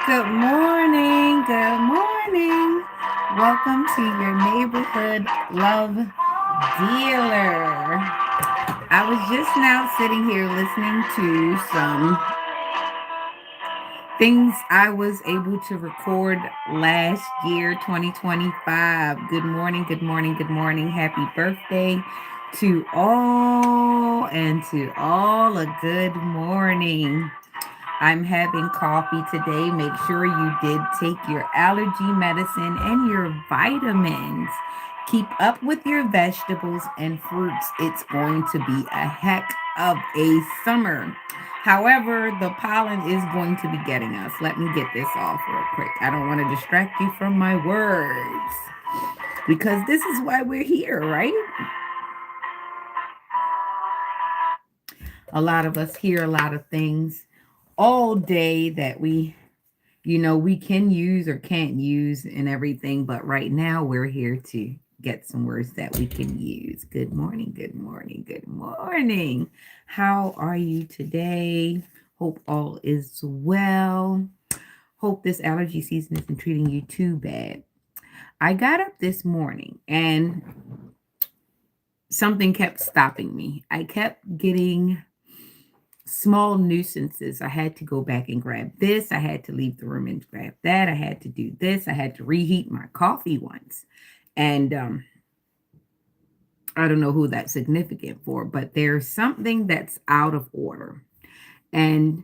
Good morning. Good morning. Welcome to your neighborhood love dealer. I was just now sitting here listening to some things I was able to record last year, 2025. Good morning. Good morning. Good morning. Happy birthday to all and to all a good morning. I'm having coffee today. Make sure you did take your allergy medicine and your vitamins. Keep up with your vegetables and fruits. It's going to be a heck of a summer. However, the pollen is going to be getting us. Let me get this off real quick. I don't want to distract you from my words because this is why we're here, right? A lot of us hear a lot of things all day that we can use or can't use and everything, but right now we're here to get some words that we can use. Good morning, good morning, good morning. How are you today? Hope all is well. Hope this allergy season isn't treating you too bad. I got up this morning and something kept stopping me. I kept getting small nuisances. I had to go back and grab this. I had to leave the room and grab that. I had to do this. I had to reheat my coffee once. And I don't know who that's significant for, but there's something that's out of order. And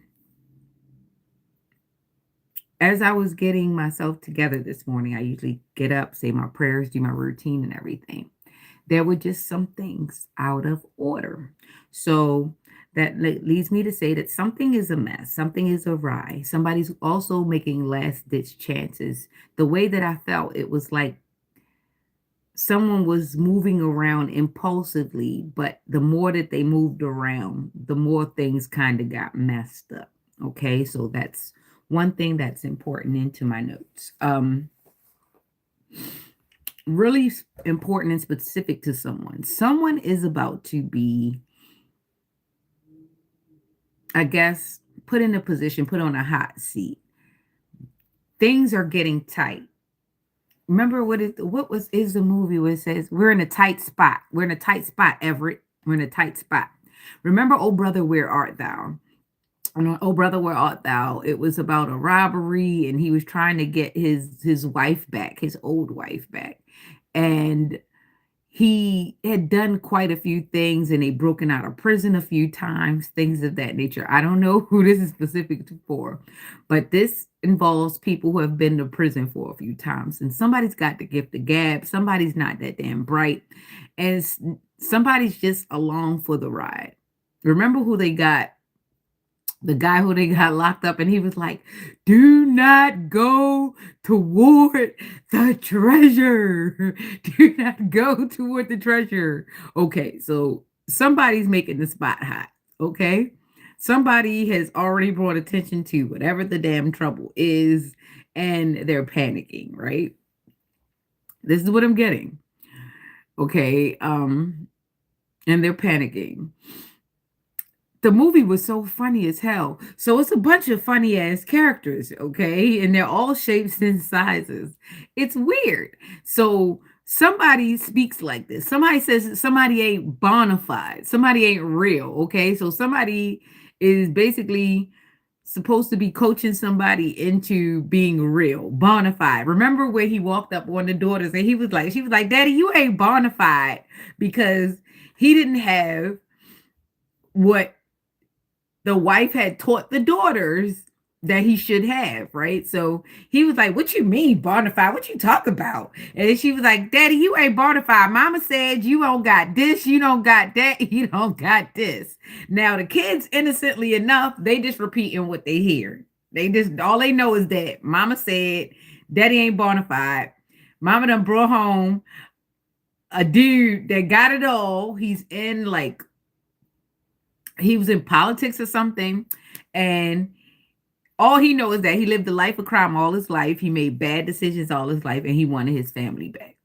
as I was getting myself together this morning, I usually get up, say my prayers, do my routine and everything. There were just some things out of order. So that leads me to say that something is a mess, something is awry. Somebody's also making last ditch chances. The way that I felt, it was like someone was moving around impulsively, but the more that they moved around, the more things kind of got messed up. Okay, so that's one thing that's important into my notes. Really important and specific to someone. Someone is about to be, I guess, put in a position, put on a hot seat. Things are getting tight. Remember what is the movie where it says we're in a tight spot? We're in a tight spot, Everett. We're in a tight spot. Remember, oh brother, where art thou? And oh brother, where art thou? It was about a robbery, and he was trying to get his wife back, his old wife back, and he had done quite a few things and he broken out of prison a few times, things of that nature. I don't know who this is specific for, but this involves people who have been to prison for a few times. And somebody's got the gift of gab, somebody's not that damn bright, and somebody's just along for the ride. Remember who they got? The guy who they got locked up, and he was like, do not go toward the treasure. Do not go toward the treasure. Okay, so somebody's making the spot hot. Okay, somebody has already brought attention to whatever the damn trouble is, and they're panicking, right? This is what I'm getting. Okay, and they're panicking. The movie was so funny as hell. So it's a bunch of funny ass characters, okay? And they're all shapes and sizes. It's weird. So somebody speaks like this. Somebody says somebody ain't bona fide. Somebody ain't real, okay? So somebody is basically supposed to be coaching somebody into being real, bona fide. Remember when he walked up on the daughters and she was like, Daddy, you ain't bona fide because he didn't have what the wife had taught the daughters that he should have, right? So he was like, what you mean bona fide? What you talk about? And she was like, Daddy, you ain't bona fide. Mama said you don't got this, you don't got that, you don't got this. Now the kids, innocently enough, they just repeating what they hear. They just all they know is that mama said daddy ain't bona fide. Mama done brought home a dude that got it all. He's in like he was in politics or something, and all he knows is that he lived a life of crime all his life. He made bad decisions all his life, and he wanted his family back.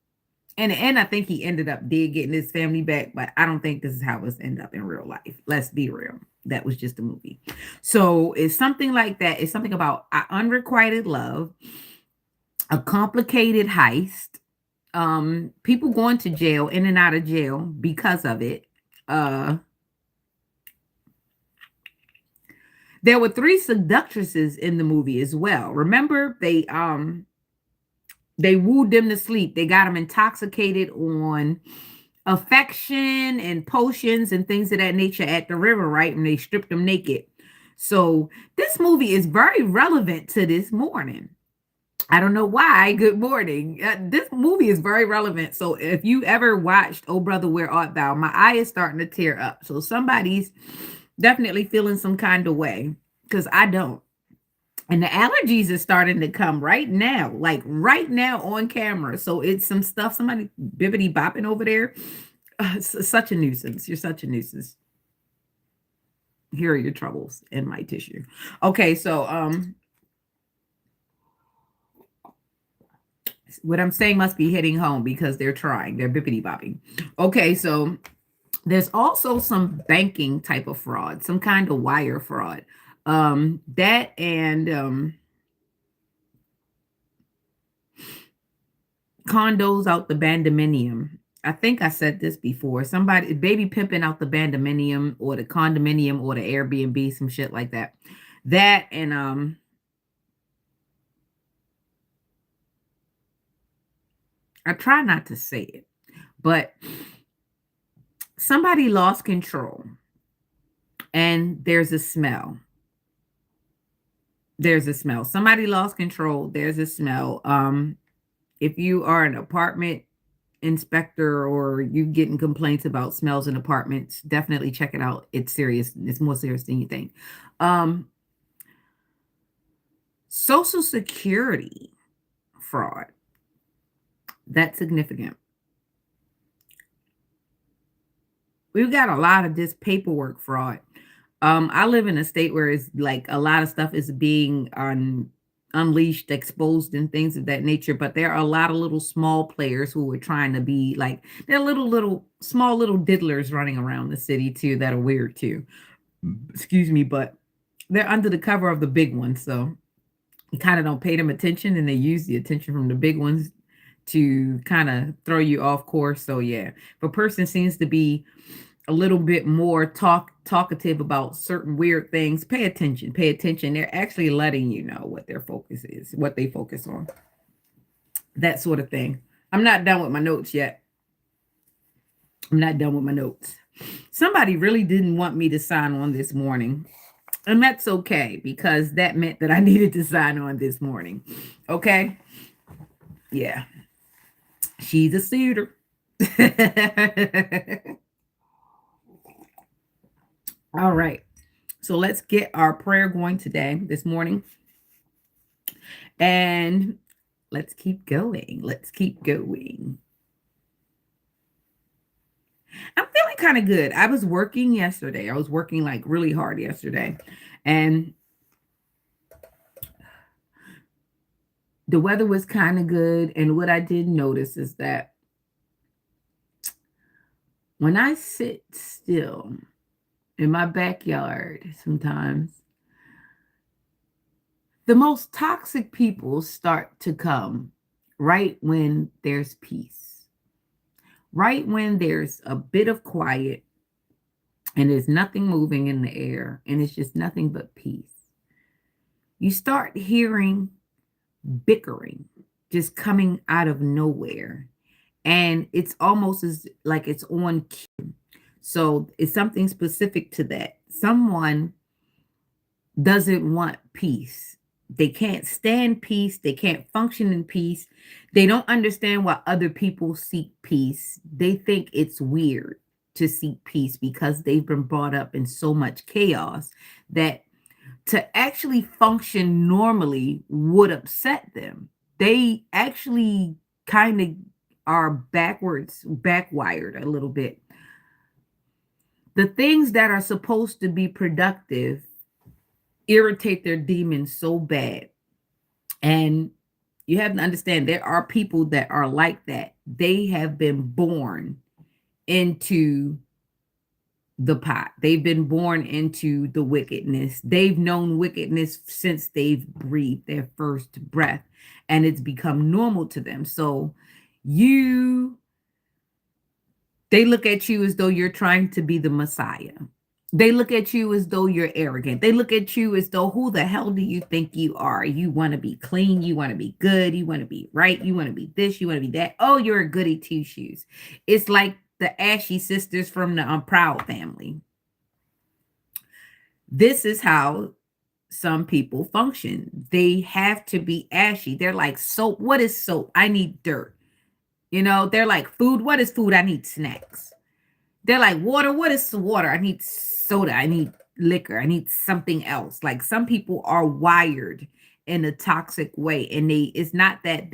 In the end, I think he ended up did getting his family back, but I don't think this is how it's ended up in real life. Let's be real. That was just a movie. So it's something like that. It's something about unrequited love, a complicated heist, people going to jail, in and out of jail because of it. Uh, there were three seductresses in the movie as well. Remember, they wooed them to sleep. They got them intoxicated on affection and potions and things of that nature at the river, right? And they stripped them naked. So this movie is very relevant to this morning. I don't know why. Good morning. This movie is very relevant. So if you ever watched Oh Brother, Where Art Thou? My eye is starting to tear up. So somebody's definitely feeling some kind of way because I don't. And the allergies are starting to come right now, like right now on camera. So it's some stuff, somebody bibbity bopping over there. It's such a nuisance. You're such a nuisance. Here are your troubles in my tissue. Okay, so what I'm saying must be hitting home because they're trying. They're bippity bopping. Okay, so there's also some banking type of fraud, some kind of wire fraud. That and condos out the bandominium. I think I said this before. Somebody baby pimping out the bandominium or the condominium or the Airbnb, some shit like that. That and I try not to say it, but somebody lost control and there's a smell. There's a smell. Somebody lost control. There's a smell. If you are an apartment inspector or you getting complaints about smells in apartments, definitely check it out. It's serious. It's more serious than you think. Um, Social Security fraud. That's significant. We've got a lot of this paperwork fraud. I live in a state where it's like a lot of stuff is being unleashed, exposed, and things of that nature. But there are a lot of little small players who are trying to be like they're little small little diddlers running around the city too that are weird too. Excuse me, but they're under the cover of the big ones, so you kind of don't pay them attention, and they use the attention from the big ones to kind of throw you off course. So yeah, if a person seems to be a little bit more talkative about certain weird things, pay attention. Pay attention. They're actually letting you know what their focus is, what they focus on. That sort of thing. I'm not done with my notes yet. I'm not done with my notes. Somebody really didn't want me to sign on this morning. And that's okay because that meant that I needed to sign on this morning. Okay? Yeah. She's a suitor. All right. So let's get our prayer going today, this morning. And let's keep going. Let's keep going. I'm feeling kind of good. I was working yesterday. I was working like really hard yesterday. And the weather was kind of good. And what I did notice is that when I sit still in my backyard, sometimes the most toxic people start to come right when there's peace, right when there's a bit of quiet and there's nothing moving in the air and it's just nothing but peace. You start hearing bickering just coming out of nowhere. And it's almost as like it's on cue. So it's something specific to that. Someone doesn't want peace. They can't stand peace. They can't function in peace. They don't understand why other people seek peace. They think it's weird to seek peace because they've been brought up in so much chaos that to actually function normally would upset them. They actually kind of are backwired a little bit. The things that are supposed to be productive irritate their demons so bad. And you have to understand there are people that are like that. They have been born into the pot. They've been born into the wickedness. They've known wickedness since they've breathed their first breath, and it's become normal to them. So you they look at you as though you're trying to be the Messiah. They look at you as though you're arrogant. They look at you as though, who the hell do you think you are? You want to be clean. You want to be good. You want to be right. You want to be this. You want to be that. Oh, you're a goody two shoes. It's like the Ashy sisters from the Proud family. This is how some people function. They have to be ashy. They're like, soap. What is soap? I need dirt. They're like, food. What is food? I need snacks. They're like, water. What is water? I need soda. I need liquor. I need something else. Like, some people are wired in a toxic way. And it's not that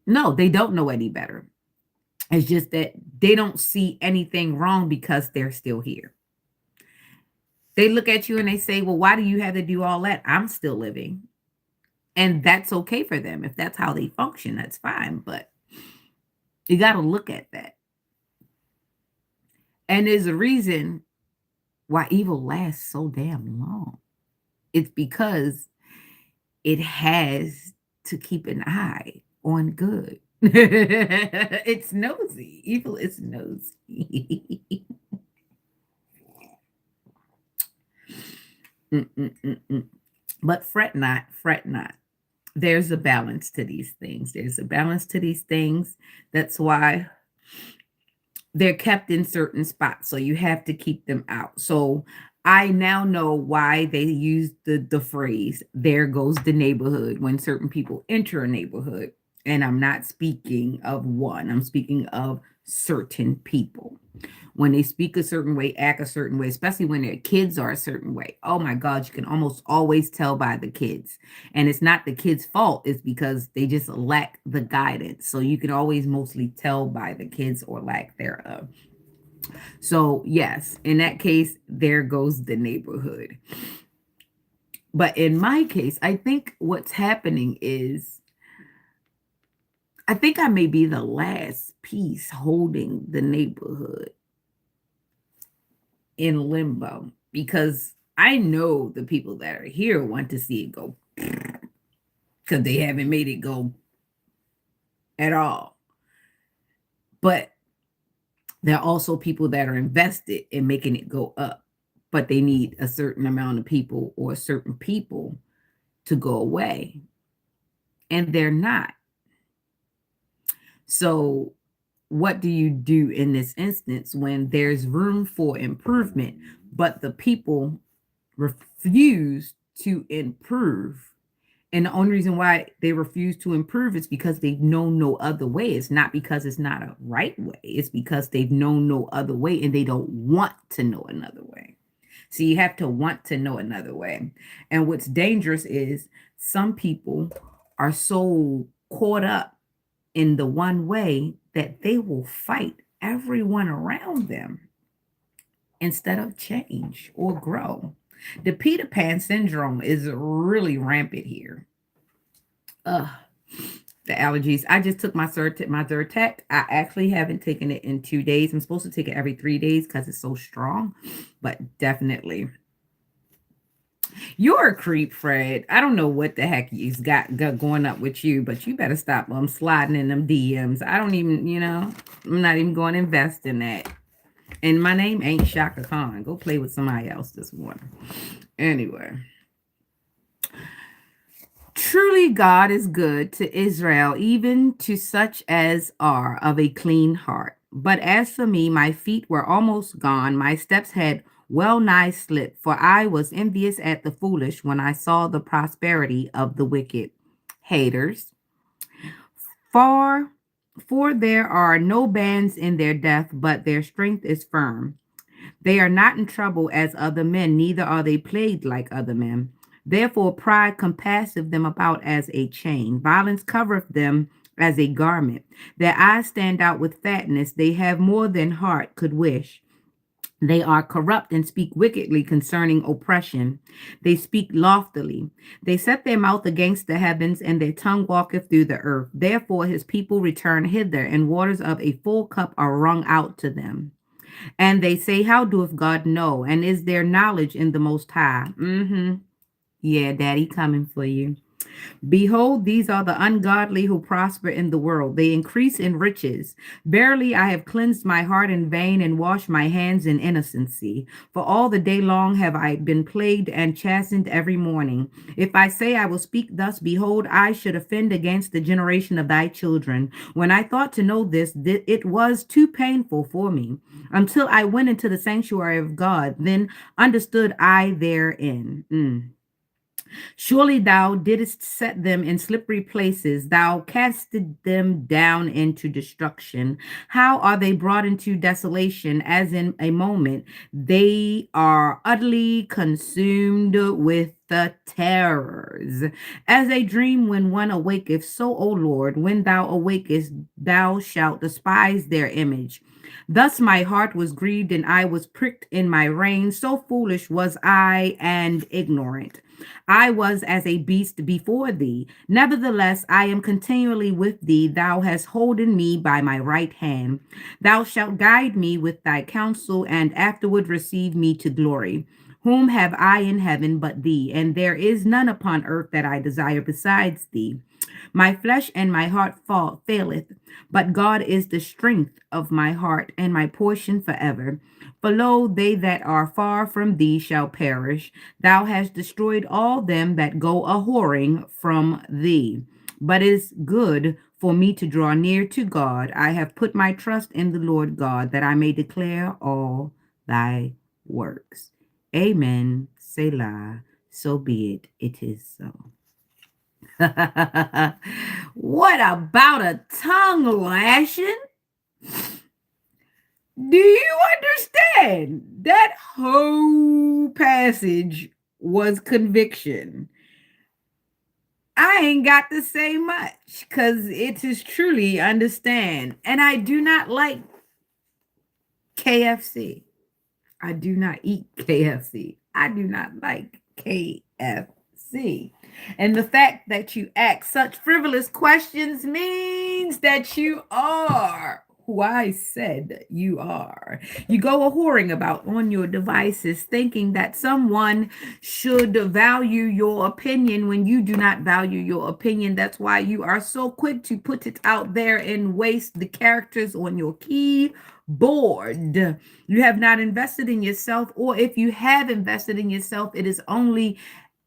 no, they don't know any better. It's just that they don't see anything wrong because they're still here. They look at you and they say, well, why do you have to do all that? I'm still living. And that's okay for them. If that's how they function, that's fine. But you got to look at that. And there's a reason why evil lasts so damn long. It's because it has to keep an eye on good. It's nosy. Evil is nosy. But fret not, fret not. There's a balance to these things. There's a balance to these things. That's why they're kept in certain spots. So you have to keep them out. So I now know why they use the phrase, there goes the neighborhood, when certain people enter a neighborhood. And I'm not speaking of one, I'm speaking of certain people. When they speak a certain way, act a certain way, especially when their kids are a certain way. Oh my God, you can almost always tell by the kids. And it's not the kids' fault, it's because they just lack the guidance. So you can always mostly tell by the kids or lack thereof. So, yes, in that case, there goes the neighborhood. But in my case, I think what's happening is I think I may be the last piece holding the neighborhood in limbo, because I know the people that are here want to see it go because they haven't made it go at all. But there are also people that are invested in making it go up, but they need a certain amount of people or certain people to go away, and they're not. So what do you do in this instance when there's room for improvement, but the people refuse to improve? And the only reason why they refuse to improve is because they've known no other way. It's not because it's not a right way. It's because they've known no other way and they don't want to know another way. So you have to want to know another way. And what's dangerous is some people are so caught up in the one way that they will fight everyone around them instead of change or grow. The Peter Pan syndrome is really rampant here. Ugh, the allergies. I just took my Zyrtec. I actually haven't taken it in 2 days. I'm supposed to take it every 3 days because it's so strong, but definitely. You're a creep, Fred. I don't know what the heck he's got going up with you, but you better stop sliding in them DMs. I don't even, I'm not even going to invest in that. And my name ain't Shaka Khan. Go play with somebody else this morning. Anyway. Truly God is good to Israel, even to such as are of a clean heart. But as for me, my feet were almost gone. My steps had well nigh slipped, for I was envious at the foolish when I saw the prosperity of the wicked. Haters. For there are no bands in their death, but their strength is firm. They are not in trouble as other men, neither are they plagued like other men. Therefore, pride compasseth them about as a chain. Violence covereth them as a garment. Their eyes stand out with fatness. They have more than heart could wish. They are corrupt and speak wickedly concerning oppression. They speak loftily. They set their mouth against the heavens, and their tongue walketh through the earth. Therefore his people return hither, and waters of a full cup are wrung out to them. And they say, how doeth God know? And is there knowledge in the Most High? Mm-hmm. Yeah, Daddy coming for you. Behold, these are the ungodly who prosper in the world. They increase in riches. Verily, I have cleansed my heart in vain and washed my hands in innocency. For all the day long have I been plagued and chastened every morning. If I say I will speak thus, behold, I should offend against the generation of thy children. When I thought to know this, it was too painful for me. Until I went into the sanctuary of God, then understood I therein. Surely thou didst set them in slippery places. Thou casted them down into destruction. How are they brought into desolation as in a moment? They are utterly consumed with the terrors. As a dream when one awaketh, so, O Lord, when thou awakest, thou shalt despise their image. Thus my heart was grieved and I was pricked in my reins. So foolish was I and ignorant. I was as a beast before thee. Nevertheless, I am continually with thee. Thou hast holden me by my right hand. Thou shalt guide me with thy counsel, and afterward receive me to glory. Whom have I in heaven but thee? And there is none upon earth that I desire besides thee. My flesh and my heart faileth, but God is the strength of my heart and my portion forever. For lo, they that are far from thee shall perish. Thou hast destroyed all them that go a whoring from thee. But it is good for me to draw near to God. I have put my trust in the Lord God, that I may declare all thy works. Amen. Selah. So be it. It is so. What about a tongue lashing? Do you understand? That whole passage was conviction. I ain't got to say much because it is truly understand. And I do not like KFC. I do not eat KFC. I do not like KFC. And the fact that you ask such frivolous questions means that you are who I said you are. You go a whoring about on your devices, thinking that someone should value your opinion when you do not value your opinion. That's why you are so quick to put it out there and waste the characters on your keyboard. You have not invested in yourself, or if you have invested in yourself, it is only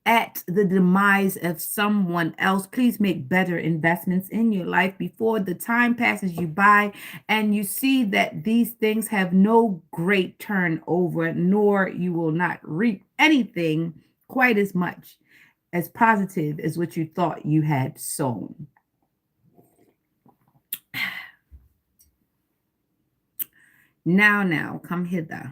at the demise of someone else. Please make better investments in your life before the time passes you by and you see that these things have no great turnover, nor you will not reap anything quite as much as positive as what you thought you had sown. Now, come hither.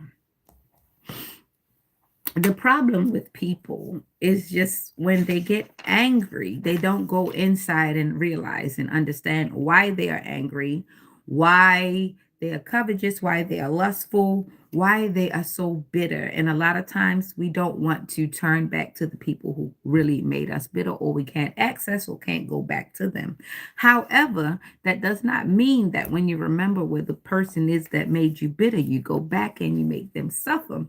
The problem with people is just when they get angry, they don't go inside and realize and understand why they are angry, why they are covetous, why they are lustful, why they are so bitter. And a lot of times we don't want to turn back to the people who really made us bitter, or we can't access or can't go back to them. However, that does not mean that when you remember where the person is that made you bitter, you go back and you make them suffer.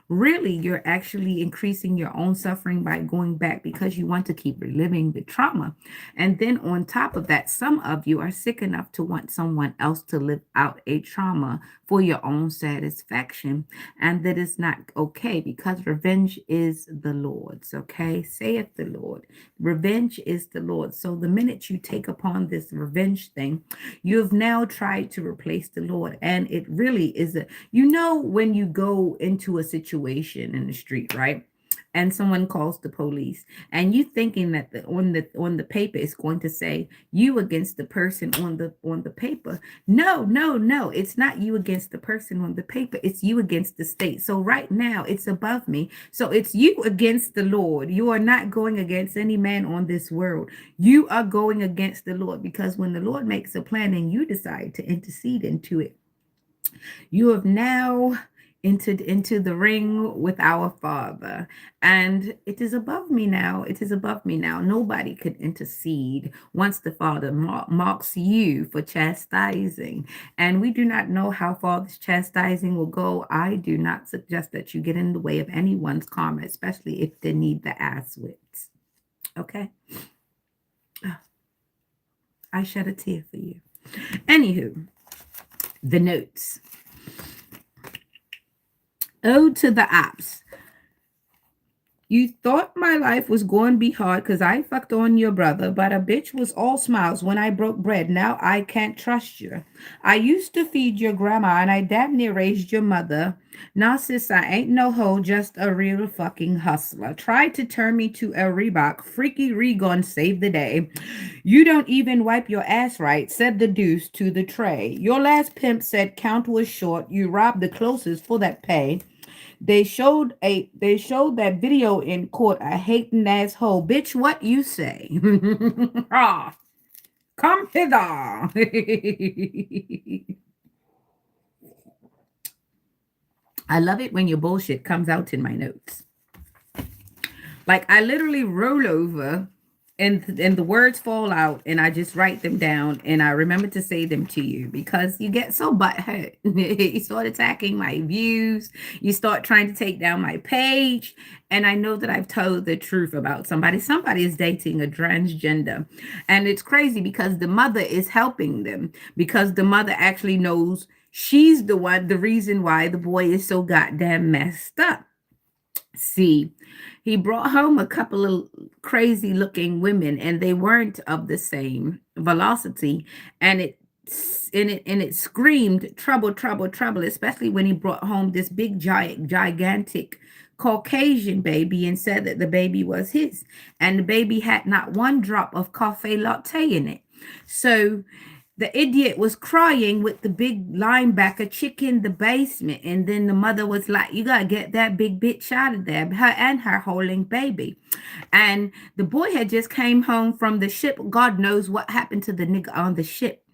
Really, you're actually increasing your own suffering by going back because you want to keep reliving the trauma. And then on top of that, some of you are sick enough to want someone else to live out a trauma for your own satisfaction. And that is not okay, because revenge is the Lord's. Okay, saith the Lord. Revenge is the Lord. So the minute you take upon this revenge thing, you have now tried to replace the Lord. And it really is when you go into a situation in the street, right? And someone calls the police, and you thinking that on the paper it's going to say you against the person on the paper. No, it's not you against the person on the paper, it's you against the state. So right now it's above me, so it's you against the Lord. You are not going against any man on this world, you are going against the Lord, because when the Lord makes a plan and you decide to intercede into it, you have now entered into the ring with our Father. And it is above me now. It is above me now. Nobody could intercede once the Father marks you for chastising. And we do not know how far this chastising will go. I do not suggest that you get in the way of anyone's karma, especially if they need the ass whipped. Okay? I shed a tear for you. Anywho, the notes. Ode to the ops. You thought my life was going to be hard because I fucked on your brother, but a bitch was all smiles when I broke bread. Now I can't trust you. I used to feed your grandma and I damn near raised your mother. Now, sis, I ain't no hoe, just a real fucking hustler. Tried to turn me to a Reebok. Freaky Regon saved the day. You don't even wipe your ass right, said the deuce to the tray. Your last pimp said count was short. You robbed the closest for that pay. They showed that video in court. A hating asshole. Bitch, what you say? Ah, come hither. I love it when your bullshit comes out in my notes. Like I literally roll over and the words fall out and I just write them down and I remember to say them to you because you get so butthurt. You start attacking my views, you start trying to take down my page, and I know that I've told the truth about somebody. Somebody is dating a transgender, and it's crazy because the mother is helping them because the mother actually knows she's the reason why the boy is so goddamn messed up. See, he brought home a couple of crazy looking women and they weren't of the same velocity, and it screamed trouble, trouble, trouble, especially when he brought home this big gigantic Caucasian baby and said that the baby was his, and the baby had not one drop of coffee latte in it. So the idiot was crying with the big linebacker chick in the basement. And then the mother was like, you got to get that big bitch out of there. Her and her holding baby. And the boy had just came home from the ship. God knows what happened to the nigga on the ship.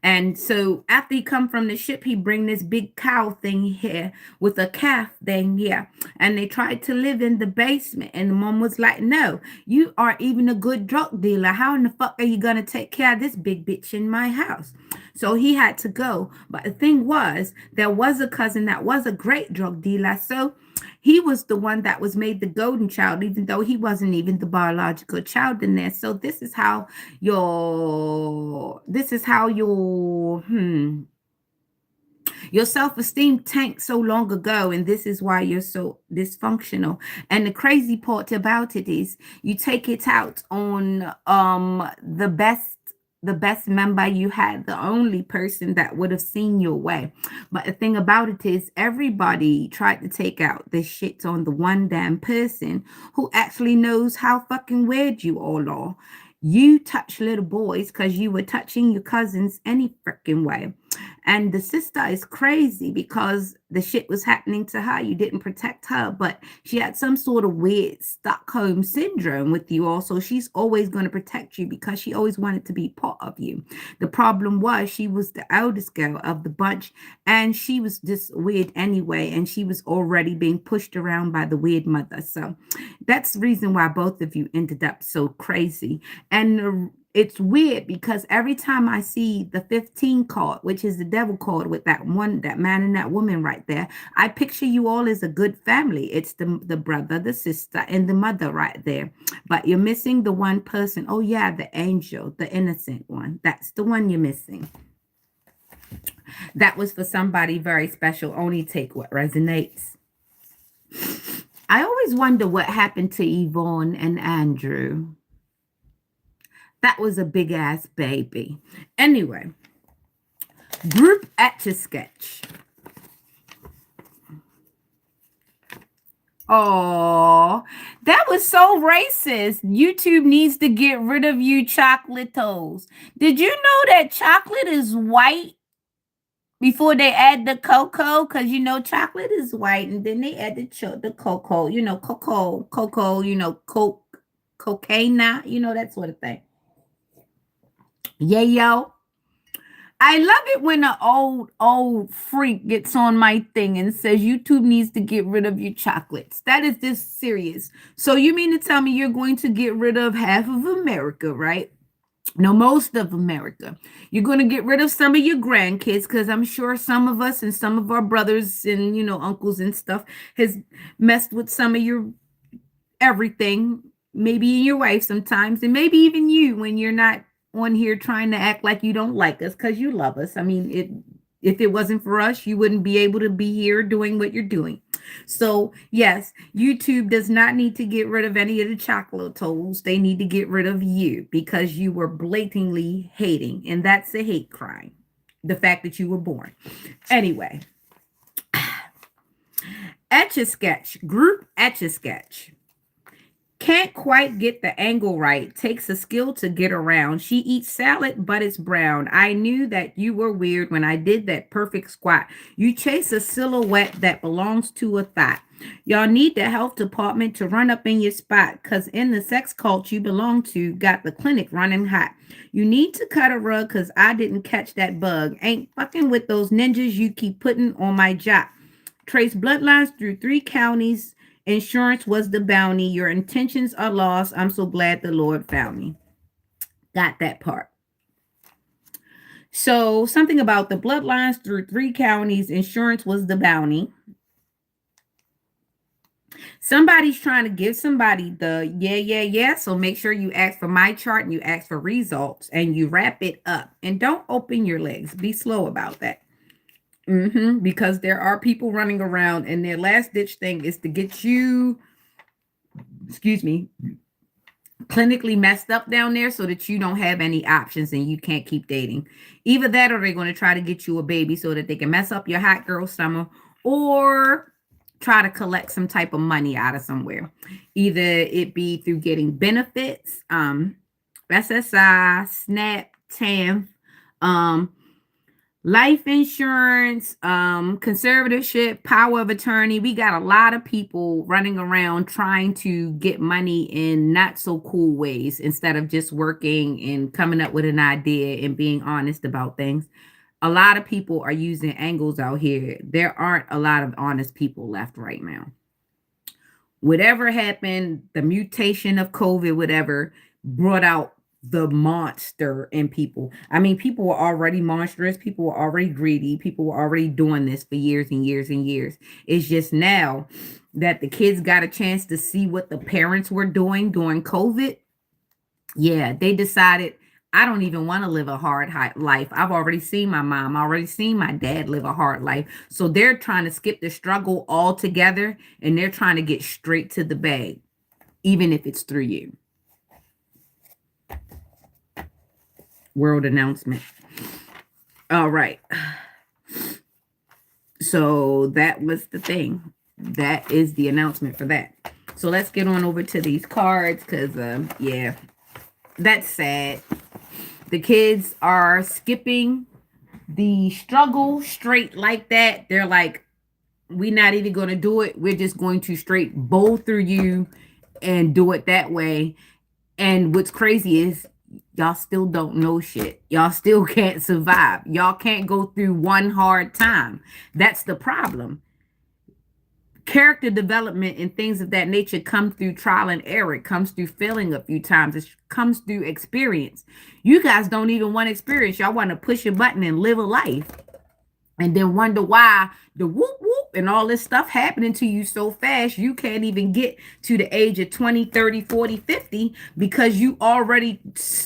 And so after he come from the ship, he bring this big cow thing here with a calf thing here. And they tried to live in the basement. And the mom was like, no, you are even a good drug dealer. How in the fuck are you going to take care of this big bitch in my house? So he had to go. But the thing was, there was a cousin that was a great drug dealer. So he was the one that was made the golden child, even though he wasn't even the biological child in there. So this is how your self-esteem tanked so long ago, and this is why you're so dysfunctional. And the crazy part about it is you take it out on the best member you had, the only person that would have seen your way. But the thing about it is everybody tried to take out the shit on the one damn person who actually knows how fucking weird you all are. You touch little boys because you were touching your cousins any freaking way. And the sister is crazy because the shit was happening to her. You didn't protect her, but she had some sort of weird Stockholm syndrome with you also. She's always going to protect you because she always wanted to be part of you. The problem was she was the eldest girl of the bunch and she was just weird anyway. And she was already being pushed around by the weird mother. So that's the reason why both of you ended up so crazy. And it's weird because every time I see the 15 card, which is the devil card with that man and that woman right there, I picture you all as a good family. It's the brother, the sister, and the mother right there. But you're missing the one person. Oh yeah, the angel, the innocent one. That's the one you're missing. That was for somebody very special. Only take what resonates. I always wonder what happened to Yvonne and Andrew. That was a big ass baby. Anyway, group etch a sketch. Oh, that was so racist. YouTube needs to get rid of you chocolate toes. Did you know that chocolate is white before they add the cocoa? Because chocolate is white, and then they add the cocoa. Cocoa. Cocaine. That sort of thing. Yeah, yo. I love it when an old freak gets on my thing and says YouTube needs to get rid of your chocolates. That is just serious. So you mean to tell me you're going to get rid of half of America, right? No, most of America. You're going to get rid of some of your grandkids because I'm sure some of us and some of our brothers and uncles and stuff has messed with some of your everything, maybe your wife sometimes, and maybe even you when you're not on here trying to act like you don't like us because you love us. I mean, it if it wasn't for us, you wouldn't be able to be here doing what you're doing. So, yes, YouTube does not need to get rid of any of the chocolate tolls. They need to get rid of you because you were blatantly hating, and that's a hate crime. The fact that you were born. Anyway, Etch a Sketch, group Etch a Sketch. Can't quite get the angle right. Takes a skill to get around. She eats salad, but it's brown. I knew that you were weird when I did that perfect squat. You chase a silhouette that belongs to a thought. Y'all need the health department to run up in your spot because in the sex cult you belong to, got the clinic running hot. You need to cut a rug because I didn't catch that bug. Ain't fucking with those ninjas you keep putting on my job. Trace bloodlines through 3 counties. Insurance was the bounty. Your intentions are lost. I'm so glad the Lord found me. Got that part. So, something about the bloodlines through 3 counties. Insurance was the bounty. Somebody's trying to give somebody the yeah, yeah, yeah. So make sure you ask for my chart and you ask for results and you wrap it up. And don't open your legs. Be slow about that. Because there are people running around and their last ditch thing is to get you, excuse me, clinically messed up down there so that you don't have any options and you can't keep dating. Either that or they're going to try to get you a baby so that they can mess up your hot girl summer or try to collect some type of money out of somewhere. Either it be through getting benefits, SSI, SNAP, TAMF, um, life insurance, conservatorship, power of attorney. We got a lot of people running around trying to get money in not so cool ways instead of just working and coming up with an idea and being honest about things. A lot of people are using angles out here. There aren't a lot of honest people left right now. Whatever happened, the mutation of COVID, whatever, brought out the monster in people. I mean, people were already monstrous. People were already greedy. People were already doing this for years and years and years. It's just now that the kids got a chance to see what the parents were doing during COVID. Yeah, they decided, I don't even want to live a hard life. I've already seen my mom, I already seen my dad live a hard life. So they're trying to skip the struggle altogether and they're trying to get straight to the bag, even if it's through you. World announcement. All right. So that was the thing. That is the announcement for that. So let's get on over to these cards because, yeah, that's sad. The kids are skipping the struggle straight like that. They're like, we're not even going to do it. We're just going to straight bowl through you and do it that way. And what's crazy is y'all still don't know shit. Y'all still can't survive. Y'all can't go through one hard time. That's the problem. Character development and things of that nature come through trial and error. It comes through failing a few times. It comes through experience. You guys don't even want experience. Y'all want to push a button and live a life and then wonder why the whoop whoop and all this stuff happening to you so fast you can't even get to the age of 20, 30, 40, 50 because you already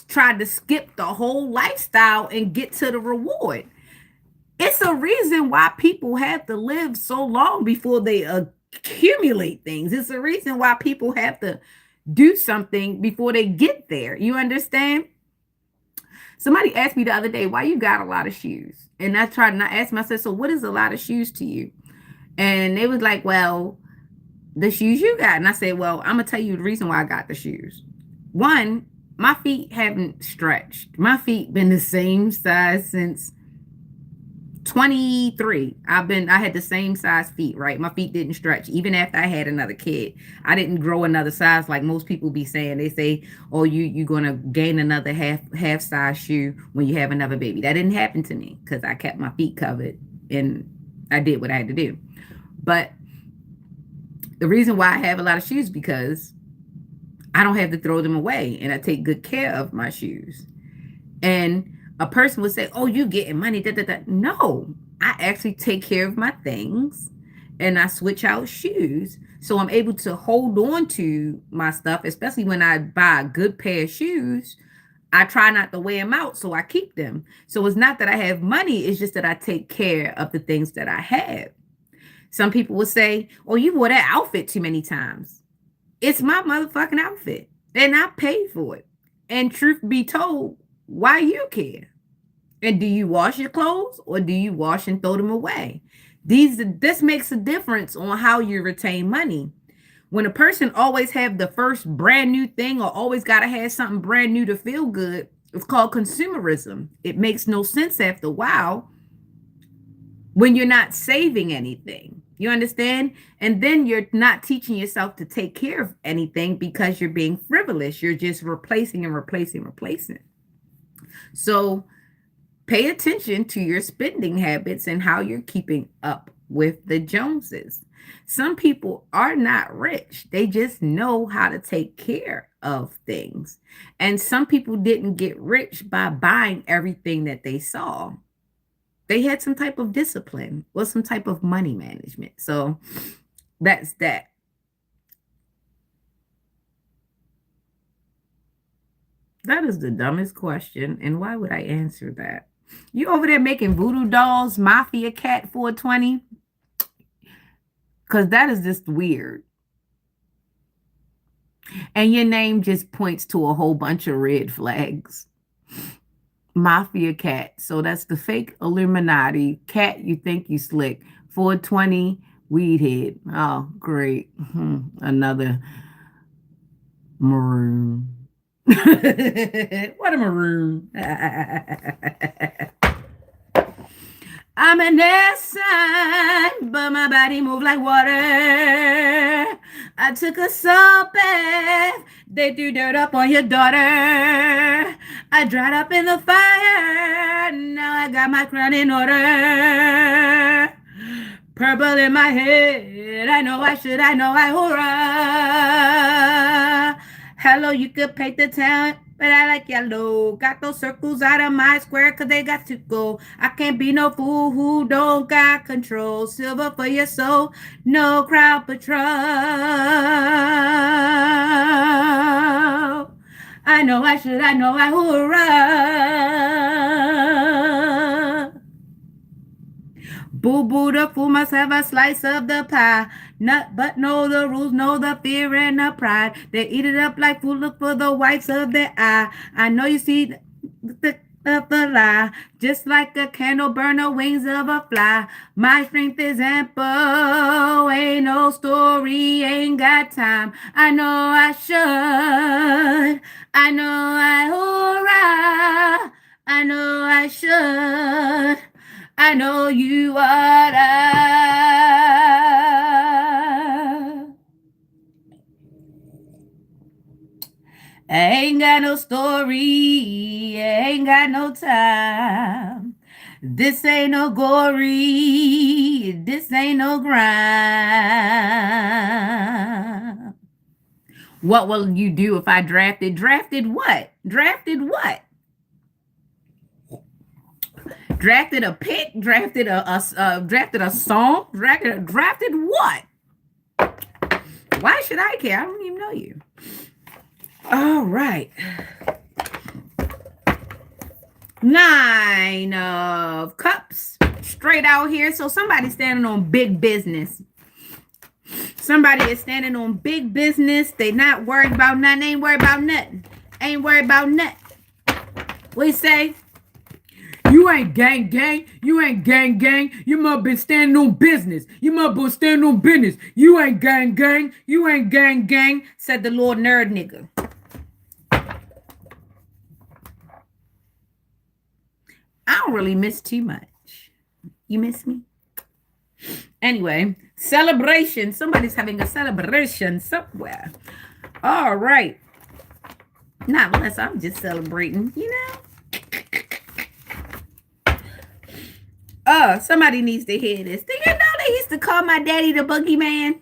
tried to skip the whole lifestyle and get to the reward. It's a reason why people have to live so long before they accumulate things. It's a reason why people have to do something before they get there. You understand? Somebody asked me the other day, why you got a lot of shoes? And I tried and I asked myself, so what is a lot of shoes to you? And they was like, well, the shoes you got. And I said, well, I'm going to tell you the reason why I got the shoes. One, my feet haven't stretched. My feet been the same size since 23. I had the same size feet, right? My feet didn't stretch even after I had another kid. I didn't grow another size like most people be saying. They say, "Oh, you're going to gain another half size shoe when you have another baby." That didn't happen to me cuz I kept my feet covered and I did what I had to do. But the reason why I have a lot of shoes because I don't have to throw them away and I take good care of my shoes. And a person would say, "Oh, you getting money." Da, da, da. No, I actually take care of my things and I switch out shoes. So I'm able to hold on to my stuff, especially when I buy a good pair of shoes. I try not to wear them out, so I keep them. So it's not that I have money, it's just that I take care of the things that I have. Some people will say, "Oh, you wore that outfit too many times." It's my motherfucking outfit, and I paid for it. And truth be told, why you care? And do you wash your clothes or do you wash and throw them away? This makes a difference on how you retain money. When a person always have the first brand new thing or always got to have something brand new to feel good, it's called consumerism. It makes no sense after a while when you're not saving anything. You understand? And then you're not teaching yourself to take care of anything because you're being frivolous. You're just replacing and replacing, replacing. So pay attention to your spending habits and how you're keeping up with the Joneses. Some people are not rich, they just know how to take care of things. And some people didn't get rich by buying everything that they saw. They had some type of discipline or some type of money management. So that's that. That is the dumbest question. And why would I answer that? You over there making voodoo dolls, Mafia Cat 420? Because that is just weird. And your name just points to a whole bunch of red flags. Mafia Cat. So that's the fake Illuminati. Cat, you think you slick. 420, weed head. Oh, great. Another maroon. What a maroon. I'm an air sign, but my body move like water. I took a salt bath. They threw dirt up on your daughter. I dried up in the fire. Now I got my crown in order. Purple in my head. I know I should. I know I hurrah. Hello, you could paint the town, but I like yellow. Got those circles out of my square because they got to go. I can't be no fool who don't got control. Silver for your soul, no crowd patrol. I know I should, I know I hurrah. Boo boo, the fool must have a slice of the pie. Not but know the rules, know the fear and the pride. They eat it up like food, look for the whites of their eye. I know you see the of the lie, just like a candle burn the wings of a fly. My strength is ample, ain't no story, ain't got time. I know I should, I know I hurrah, I know I should. I know you oughta. I ain't got no story, ain't got no time. This ain't no gory, this ain't no grind. What will you do if I drafted? Drafted what? Drafted what? Drafted a pick, drafted drafted a song, drafted what? Why should I care? I don't even know you. All right. 9 of Cups straight out here. So somebody's standing on big business. Somebody is standing on big business. They not worried about nothing. Ain't worried about nothing. Ain't worried about nothing. What you say? You ain't gang gang. You ain't gang gang. You must be standing on business. You must be standing on business. You ain't gang gang. You ain't gang gang, said the Lord nerd nigga. I don't really miss too much. You miss me? Anyway, celebration. Somebody's having a celebration somewhere. All right. Not unless I'm just celebrating, you know? Somebody needs to hear this. Do you know they used to call my daddy the boogeyman?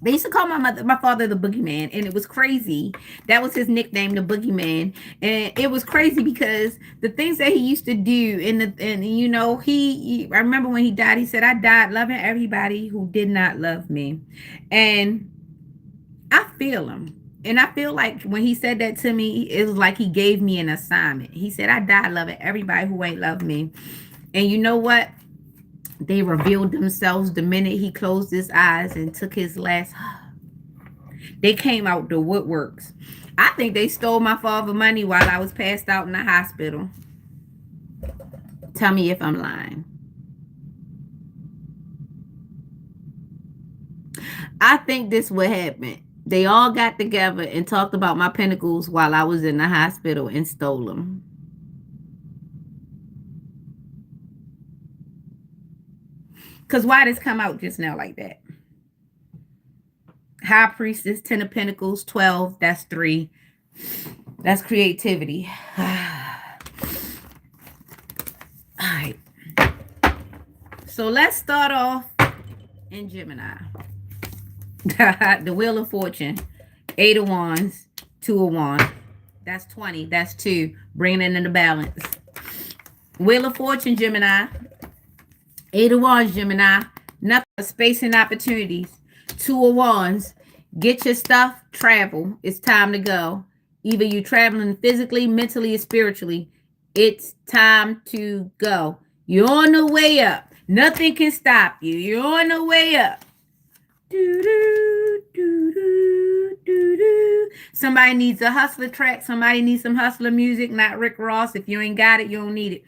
They used to call my father the boogeyman, and it was crazy. That was his nickname, the boogeyman, and it was crazy because the things that he used to do, and you know, I remember when he died, he said, "I died loving everybody who did not love me," and I feel him. And I feel like when he said that to me, it was like he gave me an assignment. He said, "I died loving everybody who ain't loved me." And you know what? They revealed themselves the minute he closed his eyes and took his last. They came out the woodworks. I think they stole my father money while I was passed out in the hospital. Tell me if I'm lying. I think this would happen. They all got together and talked about my pinnacles while I was in the hospital and stole them. Because why does come out just now like that? High Priestess, 10 of Pentacles, 12, that's 3. That's creativity. All right. So let's start off in Gemini. The Wheel of Fortune, 8 of Wands, 2 of Wands. That's 20. That's 2. Bringing it into balance. Wheel of Fortune, Gemini. 8 of Wands, Gemini. Nothing but space and opportunities. 2 of Wands. Get your stuff, travel. It's time to go. Either you traveling physically, mentally, or spiritually. It's time to go. You're on the way up. Nothing can stop you. You're on the way up. Somebody needs a hustler track. Somebody needs some hustler music, not Rick Ross. If you ain't got it, you don't need it.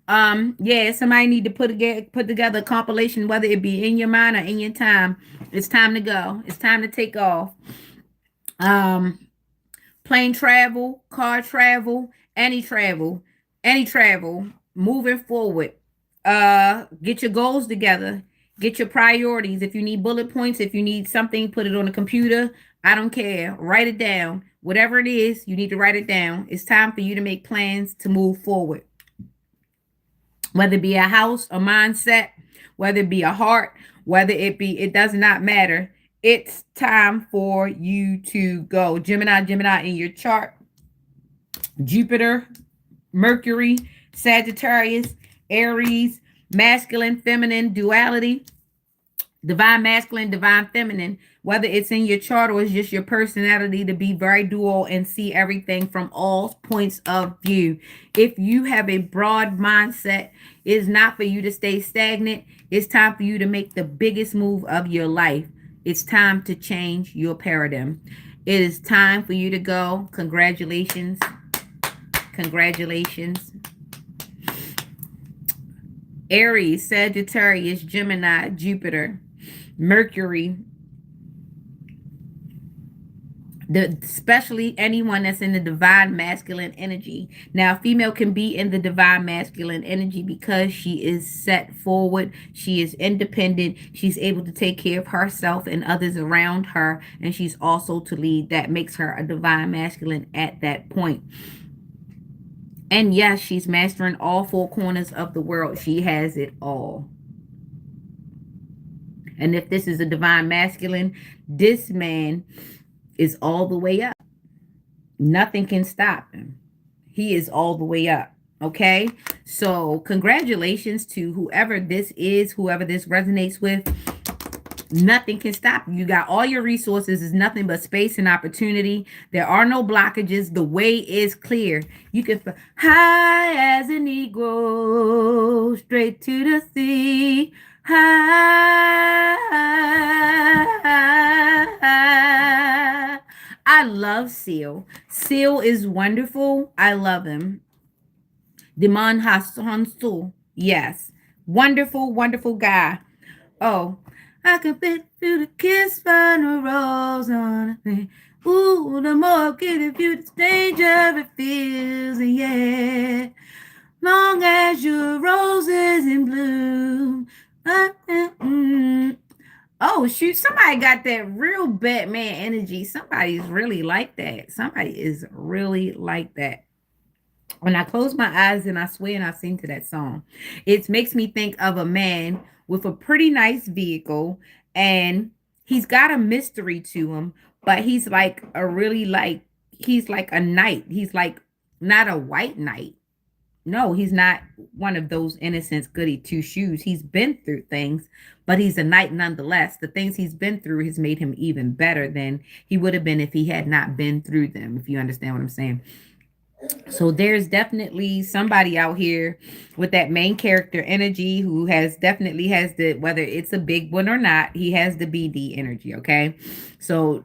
Yeah, somebody need to put together a compilation, whether it be in your mind or in your time. It's time to go. It's time to take off. Plane travel, car travel, any travel, moving forward. Get your goals together. Get your priorities. If you need bullet points, if you need something, put it on the computer. I don't care. Write it down. Whatever it is, you need to write it down. It's time for you to make plans to move forward. Whether it be a house, a mindset, whether it be a heart, whether it be, it does not matter. It's time for you to go. Gemini in your chart. Jupiter, Mercury, Sagittarius, Aries, masculine, feminine, duality, divine masculine, divine feminine, whether it's in your chart or it's just your personality to be very dual and see everything from all points of view. If you have a broad mindset, it's not for you to stay stagnant. It's time for you to make the biggest move of your life. It's time to change your paradigm. It is time for you to go. Congratulations. Congratulations. Aries, Sagittarius, Gemini, Jupiter, Mercury, especially anyone that's in the divine masculine energy. Now, female can be in the divine masculine energy because she is set forward. She is independent. She's able to take care of herself and others around her. And she's also to lead. That makes her a divine masculine at that point. And yes, she's mastering all 4 corners of the world. She has it all. And if this is a divine masculine, this man is all the way up. Nothing can stop him. He is all the way up. Okay? So congratulations to whoever this is, whoever this resonates with. Nothing can stop you. You got all your resources. It's nothing but space and opportunity. There are no blockages. The way is clear. You can fly high as an eagle, straight to the sea. High. I love Seal. Seal is wonderful. I love him. Demon Hansu. Yes. Wonderful, wonderful guy. Oh, I can fit through the kiss, find a rose on a thing. Ooh, the more I get of you, the stranger it feels, and yeah. Long as your roses in bloom. Oh, shoot. Somebody got that real Batman energy. Somebody's really like that. Somebody is really like that. When I close my eyes and I swear and I sing to that song, it makes me think of a man with a pretty nice vehicle, and he's got a mystery to him, but he's like a really like, he's like a knight. He's like not a white knight. No, he's not one of those innocent goody two shoes. He's been through things, but he's a knight nonetheless. The things he's been through has made him even better than he would have been if he had not been through them, if you understand what I'm saying. So there's definitely somebody out here with that main character energy who has definitely has the, whether it's a big one or not, he has the BD energy, okay? So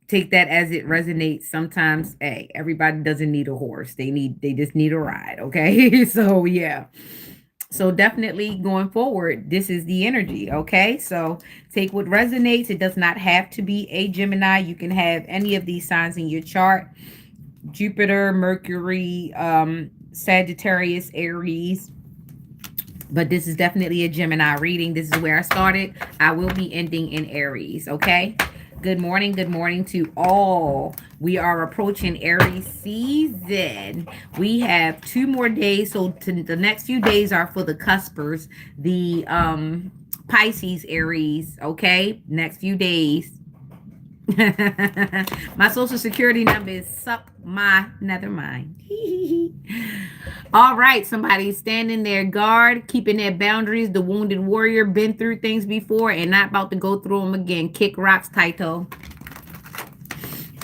take that as it resonates. Sometimes, hey, everybody doesn't need a horse. They just need a ride, okay? So yeah. So definitely going forward, this is the energy, okay? So take what resonates. It does not have to be a Gemini. You can have any of these signs in your chart. Jupiter, Mercury, Sagittarius, Aries. But this is definitely a Gemini reading. This is where I started. I will be ending in Aries, okay? Good morning to all. We are approaching Aries season. We have 2 more days. So the next few days are for the cuspers, the Pisces, Aries, okay? Next few days. My social security number is suck my nether mind. All right, somebody standing their guard, keeping their boundaries. The wounded warrior been through things before and not about to go through them again. Kick rocks, Taito.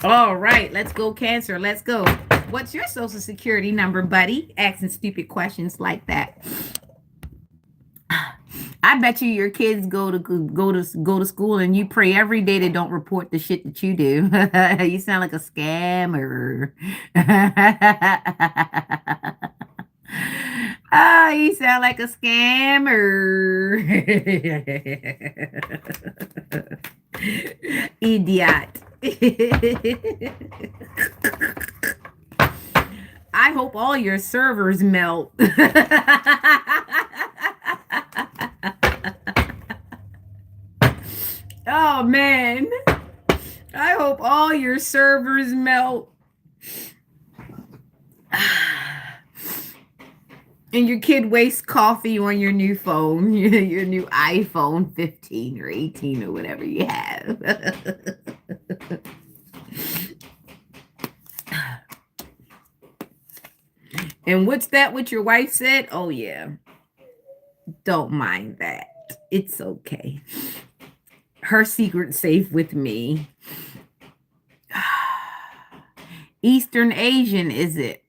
All right, let's go, Cancer. Let's go. What's your social security number, buddy? Asking stupid questions like that. I bet you your kids go to school and you pray every day they don't report the shit that you do. You sound like a scammer. Oh, you sound like a scammer. Idiot. I hope all your servers melt. Oh man. I hope all your servers melt. And your kid wastes coffee on your new phone, your new iPhone 15 or 18 or whatever you have. And what's that what your wife said? Oh yeah. Don't mind that. It's okay. Her secret safe with me. Eastern Asian, is it?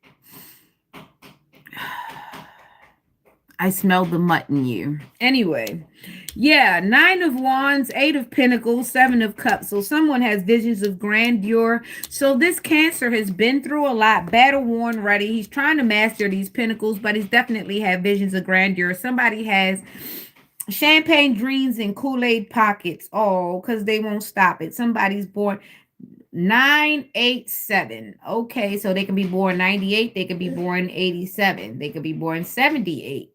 I smell the mutt in you. Anyway, yeah, 9 of Wands, 8 of Pentacles, 7 of Cups. So someone has visions of grandeur. So this Cancer has been through a lot, battle worn, ready. He's trying to master these Pentacles, but he's definitely had visions of grandeur. Somebody has champagne dreams and Kool-Aid pockets. Oh, because they won't stop it. Somebody's born 987. Okay, so they can be born 98. They can be born 87. They could be born 78.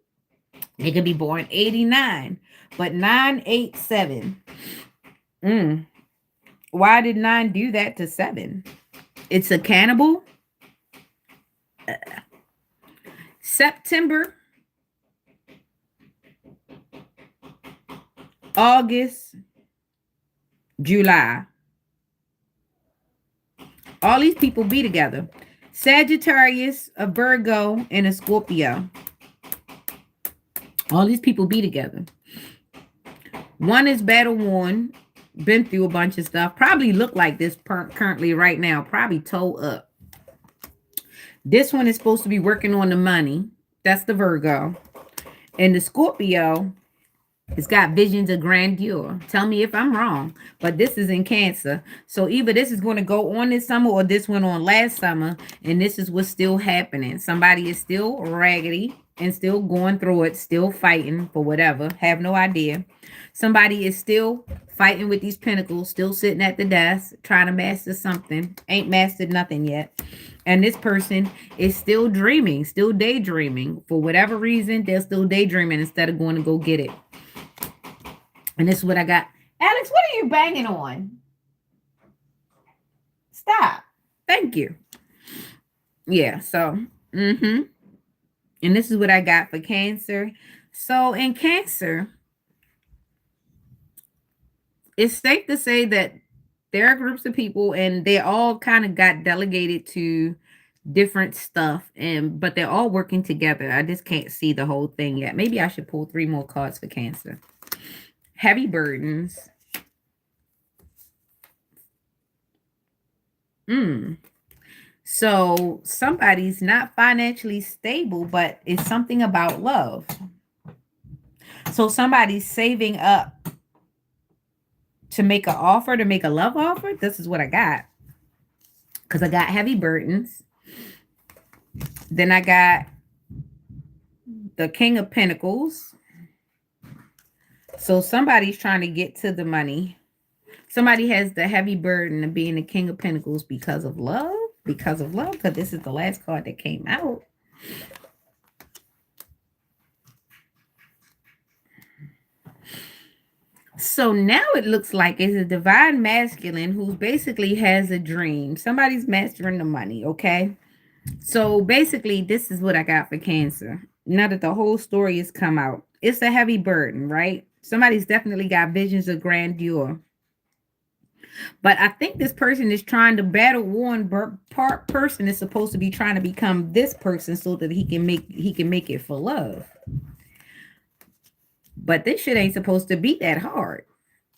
They could be born 89. But 987. Why did 9 do that to 7? It's a cannibal. September, August, July. All these people be together. Sagittarius, a Virgo, and a Scorpio. All these people be together. One is battle worn, been through a bunch of stuff. Probably look like this currently right now. Probably toe up. This one is supposed to be working on the money. That's the Virgo. And the Scorpio, it's got visions of grandeur. Tell me if I'm wrong, but this is in Cancer. So either this is going to go on this summer or this went on last summer, and this is what's still happening. Somebody is still raggedy and still going through it, still fighting for whatever. Have no idea. Somebody is still fighting with these pentacles, still sitting at the desk, trying to master something. Ain't mastered nothing yet. And this person is still dreaming, still daydreaming. For whatever reason, they're still daydreaming instead of going to go get it. And this is what I got. Alex, what are you banging on? Stop. Thank you. Yeah, so, mm-hmm. And this is what I got for Cancer. So in Cancer, it's safe to say that there are groups of people and they all kind of got delegated to different stuff, and but they're all working together. I just can't see the whole thing yet. Maybe I should pull three more cards for Cancer. Heavy burdens. Mm. So somebody's not financially stable, but it's something about love. So somebody's saving up to make an offer, to make a love offer. This is what I got. Because I got heavy burdens. Then I got the King of Pentacles. So somebody's trying to get to the money. Somebody has the heavy burden of being the King of Pentacles because of love. Because of love. Because this is the last card that came out. So now it looks like it's a divine masculine who basically has a dream. Somebody's mastering the money, okay? So basically, this is what I got for Cancer. Now that the whole story has come out, it's a heavy burden, right? Somebody's definitely got visions of grandeur. But I think this person is trying to battle one part person is supposed to be trying to become this person so that he can make it for love. But this shit ain't supposed to be that hard,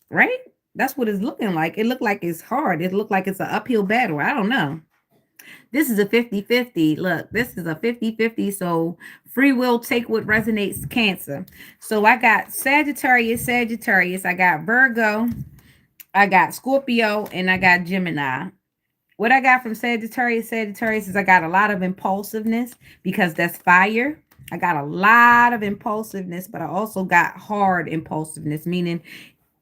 right? That's what it's looking like. It looked like it's hard. It looked like it's an uphill battle. I don't know. This is a 50-50. Look, this is a 50-50. So free will, take what resonates, Cancer. So I got Sagittarius. I got Virgo. I got Scorpio. And I got Gemini. What I got from Sagittarius is I got a lot of impulsiveness because that's fire. I got a lot of impulsiveness, but I also got hard impulsiveness, meaning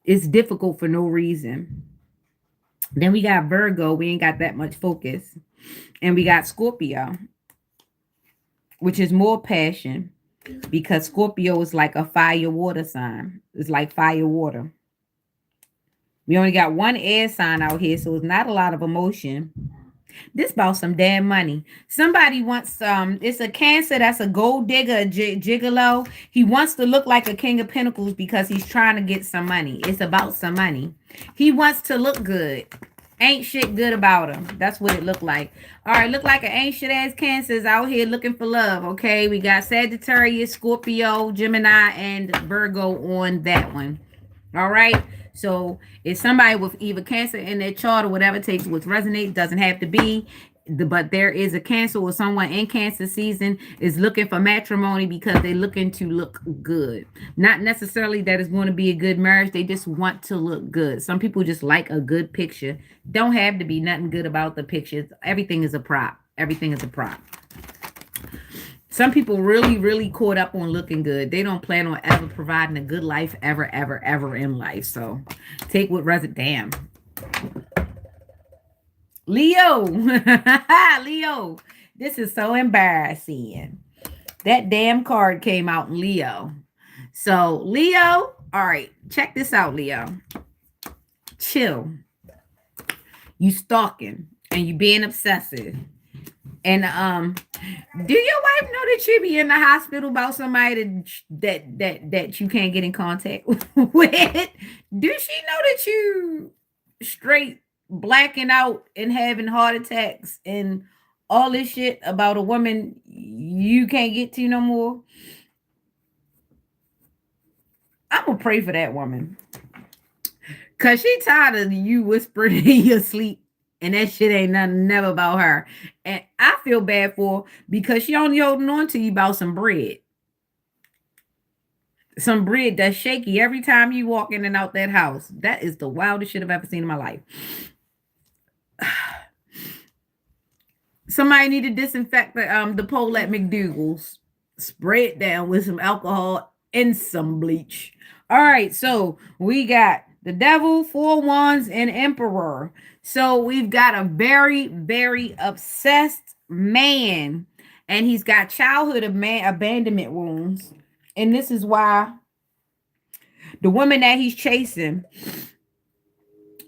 it's difficult for no reason. Then we got Virgo. We ain't got that much focus. And we got Scorpio, which is more passion because Scorpio is like a fire water sign. It's like fire water. We only got one air sign out here, so it's not a lot of emotion. This about some damn money. Somebody wants it's a Cancer that's a gold digger, gigolo. He wants to look like a King of Pentacles because he's trying to get some money. It's about some money. He wants to look good. Ain't shit good about him. That's what it looked like. All right, look like an ancient ass Cancers out here looking for love. Okay, we got Sagittarius, Scorpio, Gemini, and Virgo on that one. All right. So if somebody with either Cancer in their chart or whatever takes what resonates, doesn't have to be, but there is a Cancer or someone in Cancer season is looking for matrimony because they're looking to look good. Not necessarily that it's going to be a good marriage. They just want to look good. Some people just like a good picture. Don't have to be nothing good about the pictures. Everything is a prop. Everything is a prop. Some people really, really caught up on looking good. They don't plan on ever providing a good life ever, ever, ever in life. So take what resonates. Damn. Leo. Leo. This is so embarrassing. That damn card came out in Leo. So Leo, all right, check this out, Leo. Chill. You stalking and you being obsessive. And do your wife know that you be in the hospital about somebody that you can't get in contact with? Do she know that you straight blacking out and having heart attacks and all this shit about a woman you can't get to no more? I'm gonna pray for that woman. Cause she tired of you whispering in your sleep. And that shit ain't nothing never about her. And I feel bad for her because she only holding on to you about some bread. Some bread that's shaky every time you walk in and out that house. That is the wildest shit I've ever seen in my life. Somebody need to disinfect the pole at McDougal's. Spray it down with some alcohol and some bleach. All right, so we got the Devil, Four Wands, and Emperor. So we've got a very, very obsessed man, and he's got childhood abandonment wounds. And this is why the woman that he's chasing,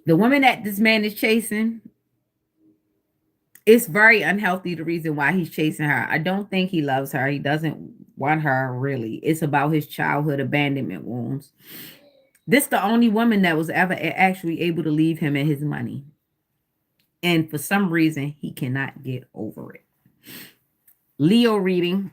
the woman that this man is chasing, it's very unhealthy. The reason why he's chasing her, I don't think he loves her. He doesn't want her really. It's about his childhood abandonment wounds. This the only woman that was ever actually able to leave him and his money. And for some reason, he cannot get over it. Leo reading.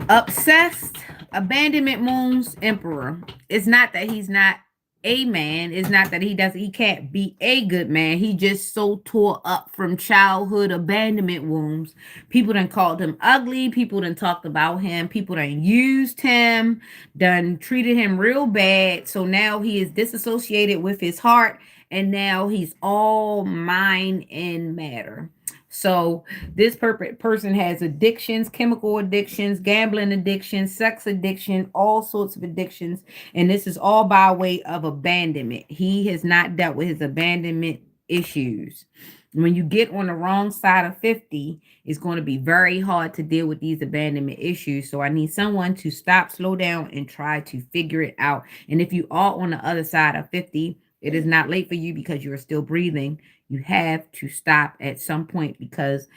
Obsessed, abandonment wounds, emperor. It's not that he's not a man. It's not that he can't be a good man. He just so tore up from childhood abandonment wounds. People done called him ugly. People done talked about him. People done used him, done treated him real bad. So now he is disassociated with his heart, and now he's all mind and matter. So this person has addictions, chemical addictions, gambling addictions, sex addiction, all sorts of addictions. And this is all by way of abandonment. He has not dealt with his abandonment issues. When you get on the wrong side of 50, it's going to be very hard to deal with these abandonment issues. So I need someone to stop, slow down, and try to figure it out. And if you are on the other side of 50, it is not late for you because you are still breathing. You have to stop at some point, because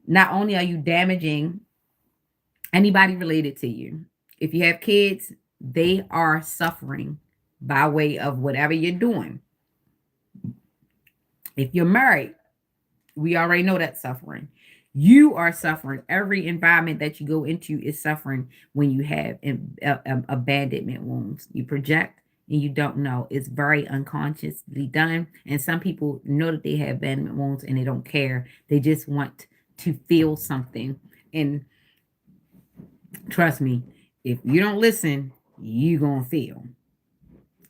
not only are you damaging anybody related to you, if you have kids, they are suffering by way of whatever you're doing. If you're married, we already know that's suffering. You are suffering. Every environment that you go into is suffering when you have abandonment wounds. You project and you don't know. It's very unconsciously done. And some people know that they have abandonment wounds and they don't care. They just want to feel something. And trust me, if you don't listen, you're going to feel.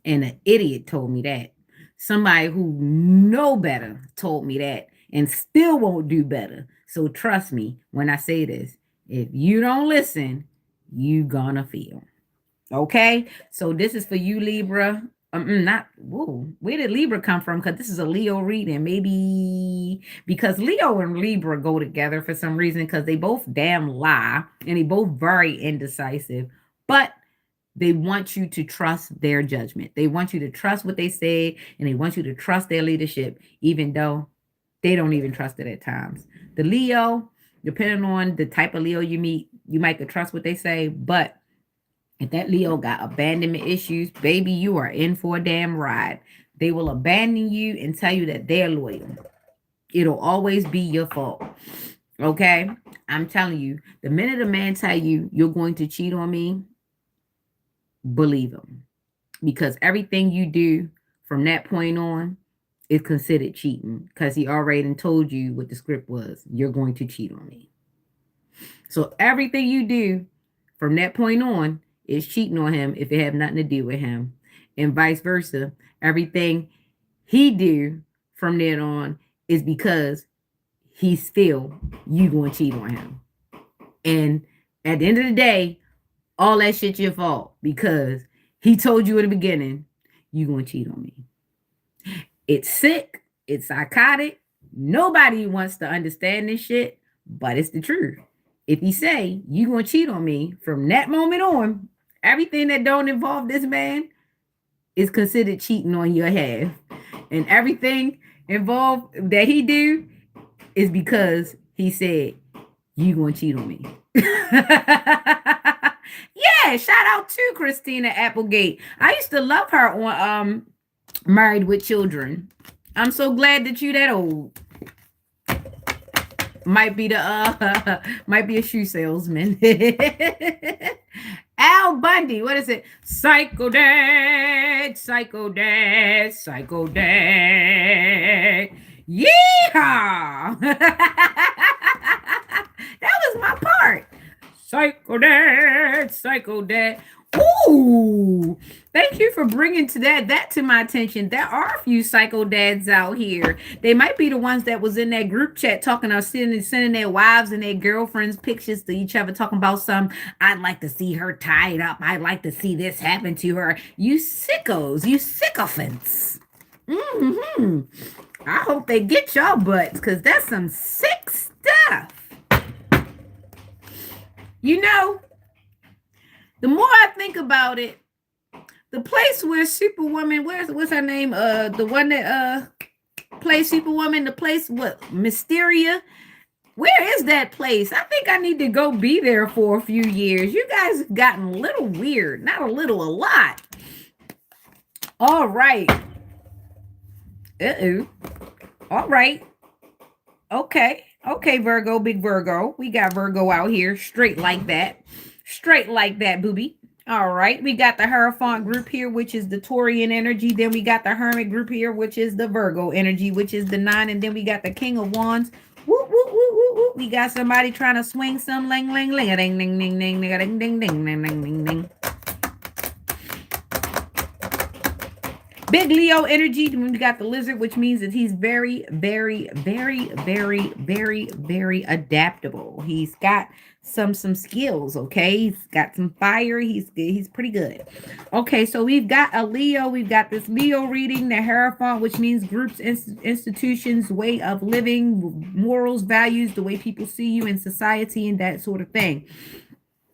And an idiot told me that. Somebody who know better told me that and still won't do better. So trust me when I say this. If you don't listen, you gonna feel. Okay? So this is for you, Libra. Not whoa. Where did Libra come from? Because this is a Leo reading. Maybe because Leo and Libra go together for some reason, because they both damn lie and they both very indecisive. But they want you to trust their judgment. They want you to trust what they say, and they want you to trust their leadership, even though they don't even trust it at times. The Leo, depending on the type of Leo you meet, you might could trust what they say, but if that Leo got abandonment issues, baby, you are in for a damn ride. They will abandon you and tell you that they're loyal. It'll always be your fault. Okay? I'm telling you, the minute a man tell you you're going to cheat on me, believe him, because everything you do from that point on is considered cheating, because he already told you what the script was. You're going to cheat on me. So everything you do from that point on is cheating on him if it have nothing to do with him, and vice versa. Everything he do from then on is because he's still you going to cheat on him. And at the end of the day, all that shit's your fault, because he told you in the beginning, you gonna cheat on me. It's sick. It's psychotic. Nobody wants to understand this shit, but it's the truth. If he say you gonna cheat on me, from that moment on, everything that don't involve this man is considered cheating on your half. And everything involved that he do is because he said you gonna cheat on me. Yeah, shout out to Christina Applegate. I used to love her on Married with Children. I'm so glad that you that old. Might be might be a shoe salesman. Al Bundy, what is it? Psycho Dad, Psycho Dad, Psycho Dad. Yeehaw! That was my part. Psycho Dad, Psycho Dad. Ooh, thank you for bringing that to my attention. There are a few psycho dads out here. They might be the ones that was in that group chat talking or sending their wives and their girlfriends pictures to each other, talking about I'd like to see her tied up. I'd like to see this happen to her. You sickos, you sycophants. Mm-hmm. I hope they get y'all butts because that's some sick stuff. You know, the more I think about it, the place where Superwoman, what's her name? The one that plays Superwoman, the place what Mysteria. Where is that place? I think I need to go be there for a few years. You guys have gotten a little weird. Not a little, a lot. All right. Uh-oh. All right. Okay. Okay, Virgo, big Virgo. We got Virgo out here straight like that. Straight like that, booby. All right. We got the Hierophant group here, which is the Taurian energy. Then we got the Hermit group here, which is the Virgo energy, which is the 9. And then we got the King of Wands. Whoop, whoop, whoop, whoop, whoop. We got somebody trying to swing some ling, ling, ling, a ding, ding, ding, ding, ding, ding, ding, ding, ding, ding, ding, ding. Big Leo energy. We got the lizard, which means that he's very, very, very, very, very, very adaptable. He's got some skills. Okay, he's got some fire. He's pretty good. Okay, so we've got a Leo. We've got this Leo reading, the Hierophant, which means groups, institutions, way of living, morals, values, the way people see you in society, and that sort of thing.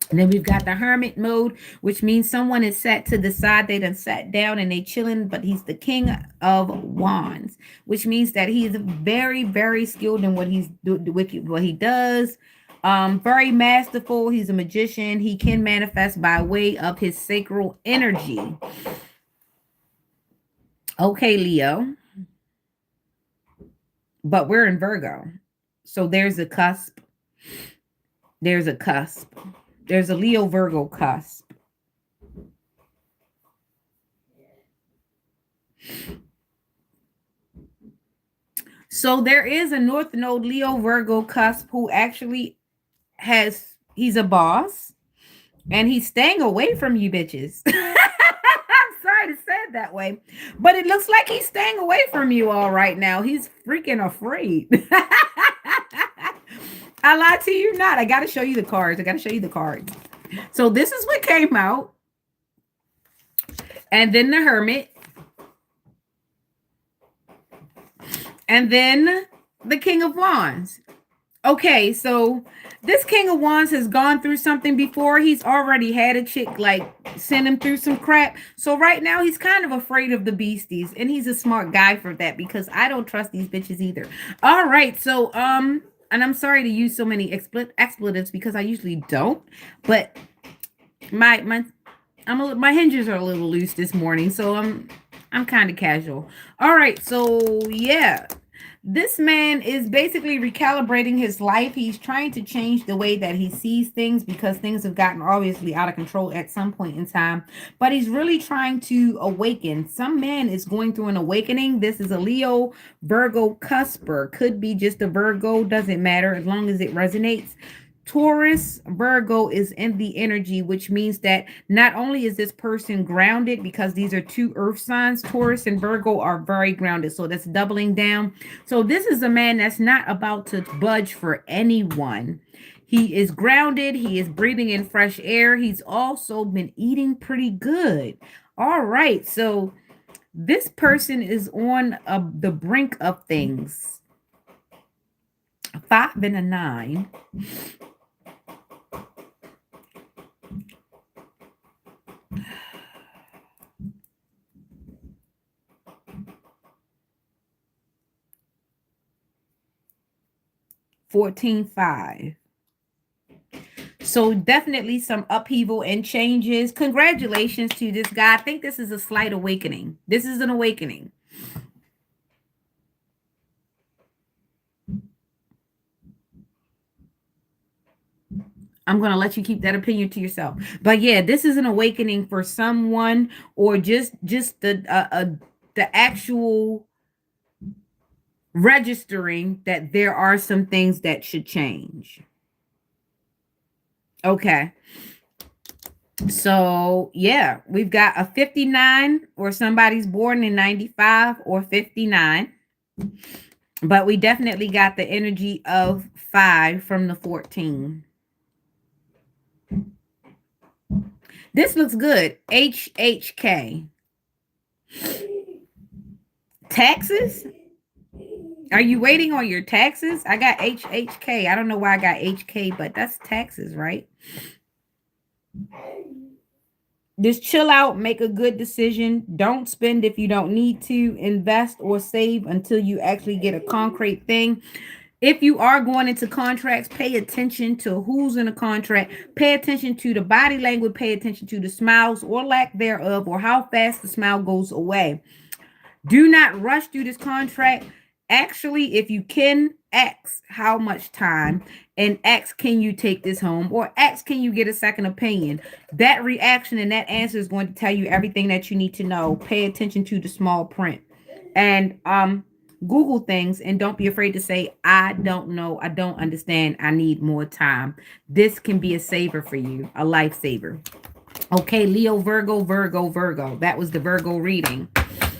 And then we've got the hermit mode, which means someone is sat to the side. They done sat down and they chilling, but he's the king of wands, which means that he's very, very skilled in what what he does. Very masterful. He's a magician. He can manifest by way of his sacral energy. Okay, Leo. But we're in Virgo. So there's a cusp. There's a cusp. There's a Leo Virgo cusp. So there is a North Node Leo Virgo cusp who actually he's a boss and he's staying away from you bitches. I'm sorry to say it that way, but it looks like he's staying away from you all right now. He's freaking afraid. I lied to you not. I got to show you the cards. So this is what came out. And then the Hermit. And then the King of Wands. Okay, so this King of Wands has gone through something before. He's already had a chick like send him through some crap. So right now he's kind of afraid of the beasties, and he's a smart guy for that because I don't trust these bitches either. All right, so and I'm sorry to use so many expletives because I usually don't, but my hinges are a little loose this morning, so I'm kind of casual. All right, so yeah. This man is basically recalibrating his life. He's trying to change the way that he sees things because things have gotten obviously out of control at some point in time. But he's really trying to awaken. Some man is going through an awakening. This is a Leo Virgo cusper. Could be just a Virgo. Doesn't matter as long as it resonates. Taurus Virgo is in the energy, which means that not only is this person grounded because these are two earth signs, Taurus and Virgo are very grounded. So that's doubling down. So this is a man that's not about to budge for anyone. He is grounded. He is breathing in fresh air. He's also been eating pretty good. All right. So this person is on the brink of things. 5 and a 9. $14.5. So definitely some upheaval and changes. Congratulations to this guy. I think this is a slight awakening. This is an awakening. I'm going to let you keep that opinion to yourself. But yeah, this is an awakening for someone, or just the actual registering that there are some things that should change. Okay. So, yeah, we've got a 59, or somebody's born in 95 or 59. But we definitely got the energy of 5 from the 14. This looks good. HHK. Taxes? Are you waiting on your taxes? I got HHK. I don't know why I got HK, but that's taxes, right? Just chill out, make a good decision. Don't spend if you don't need to. Invest or save until you actually get a concrete thing. If you are going into contracts, pay attention to who's in a contract. Pay attention to the body language. Pay attention to the smiles or lack thereof, or how fast the smile goes away. Do not rush through this contract. Actually, if you can, ask how much time, and ask, can you take this home, or ask, can you get a second opinion? That reaction and that answer is going to tell you everything that you need to know. Pay attention to the small print, and Google things, and don't be afraid to say, I don't know, I don't understand, I need more time. This can be a saver for you, a lifesaver. Okay, Leo, Virgo, Virgo, Virgo. That was the Virgo reading.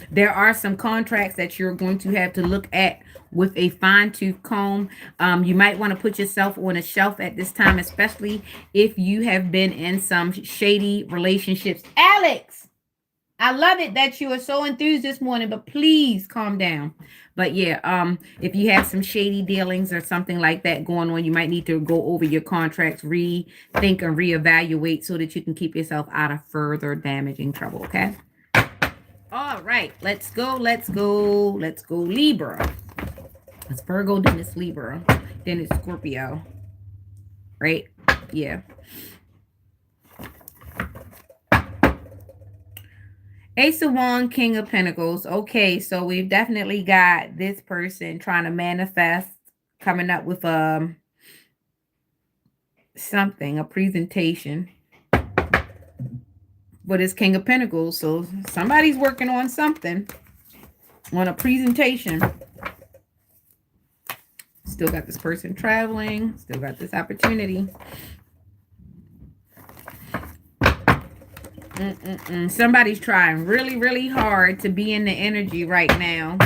There are some contracts that you're going to have to look at with a fine tooth comb. You might want to put yourself on a shelf at this time, especially if you have been in some shady relationships. Alex, I love it that you are so enthused this morning, but please calm down. But yeah, if you have some shady dealings or something like that going on, you might need to go over your contracts, rethink and reevaluate so that you can keep yourself out of further damaging trouble. Okay. All right, let's go. Let's go. Let's go. Libra. It's Virgo, then it's Libra, then it's Scorpio. Right? Yeah. Ace of Wands, King of Pentacles. Okay, so we've definitely got this person trying to manifest, coming up with something, a presentation. But it's King of Pentacles, so somebody's working on something, on a presentation. Still got this person traveling, still got this opportunity. Somebody's trying really, really hard to be in the energy right now.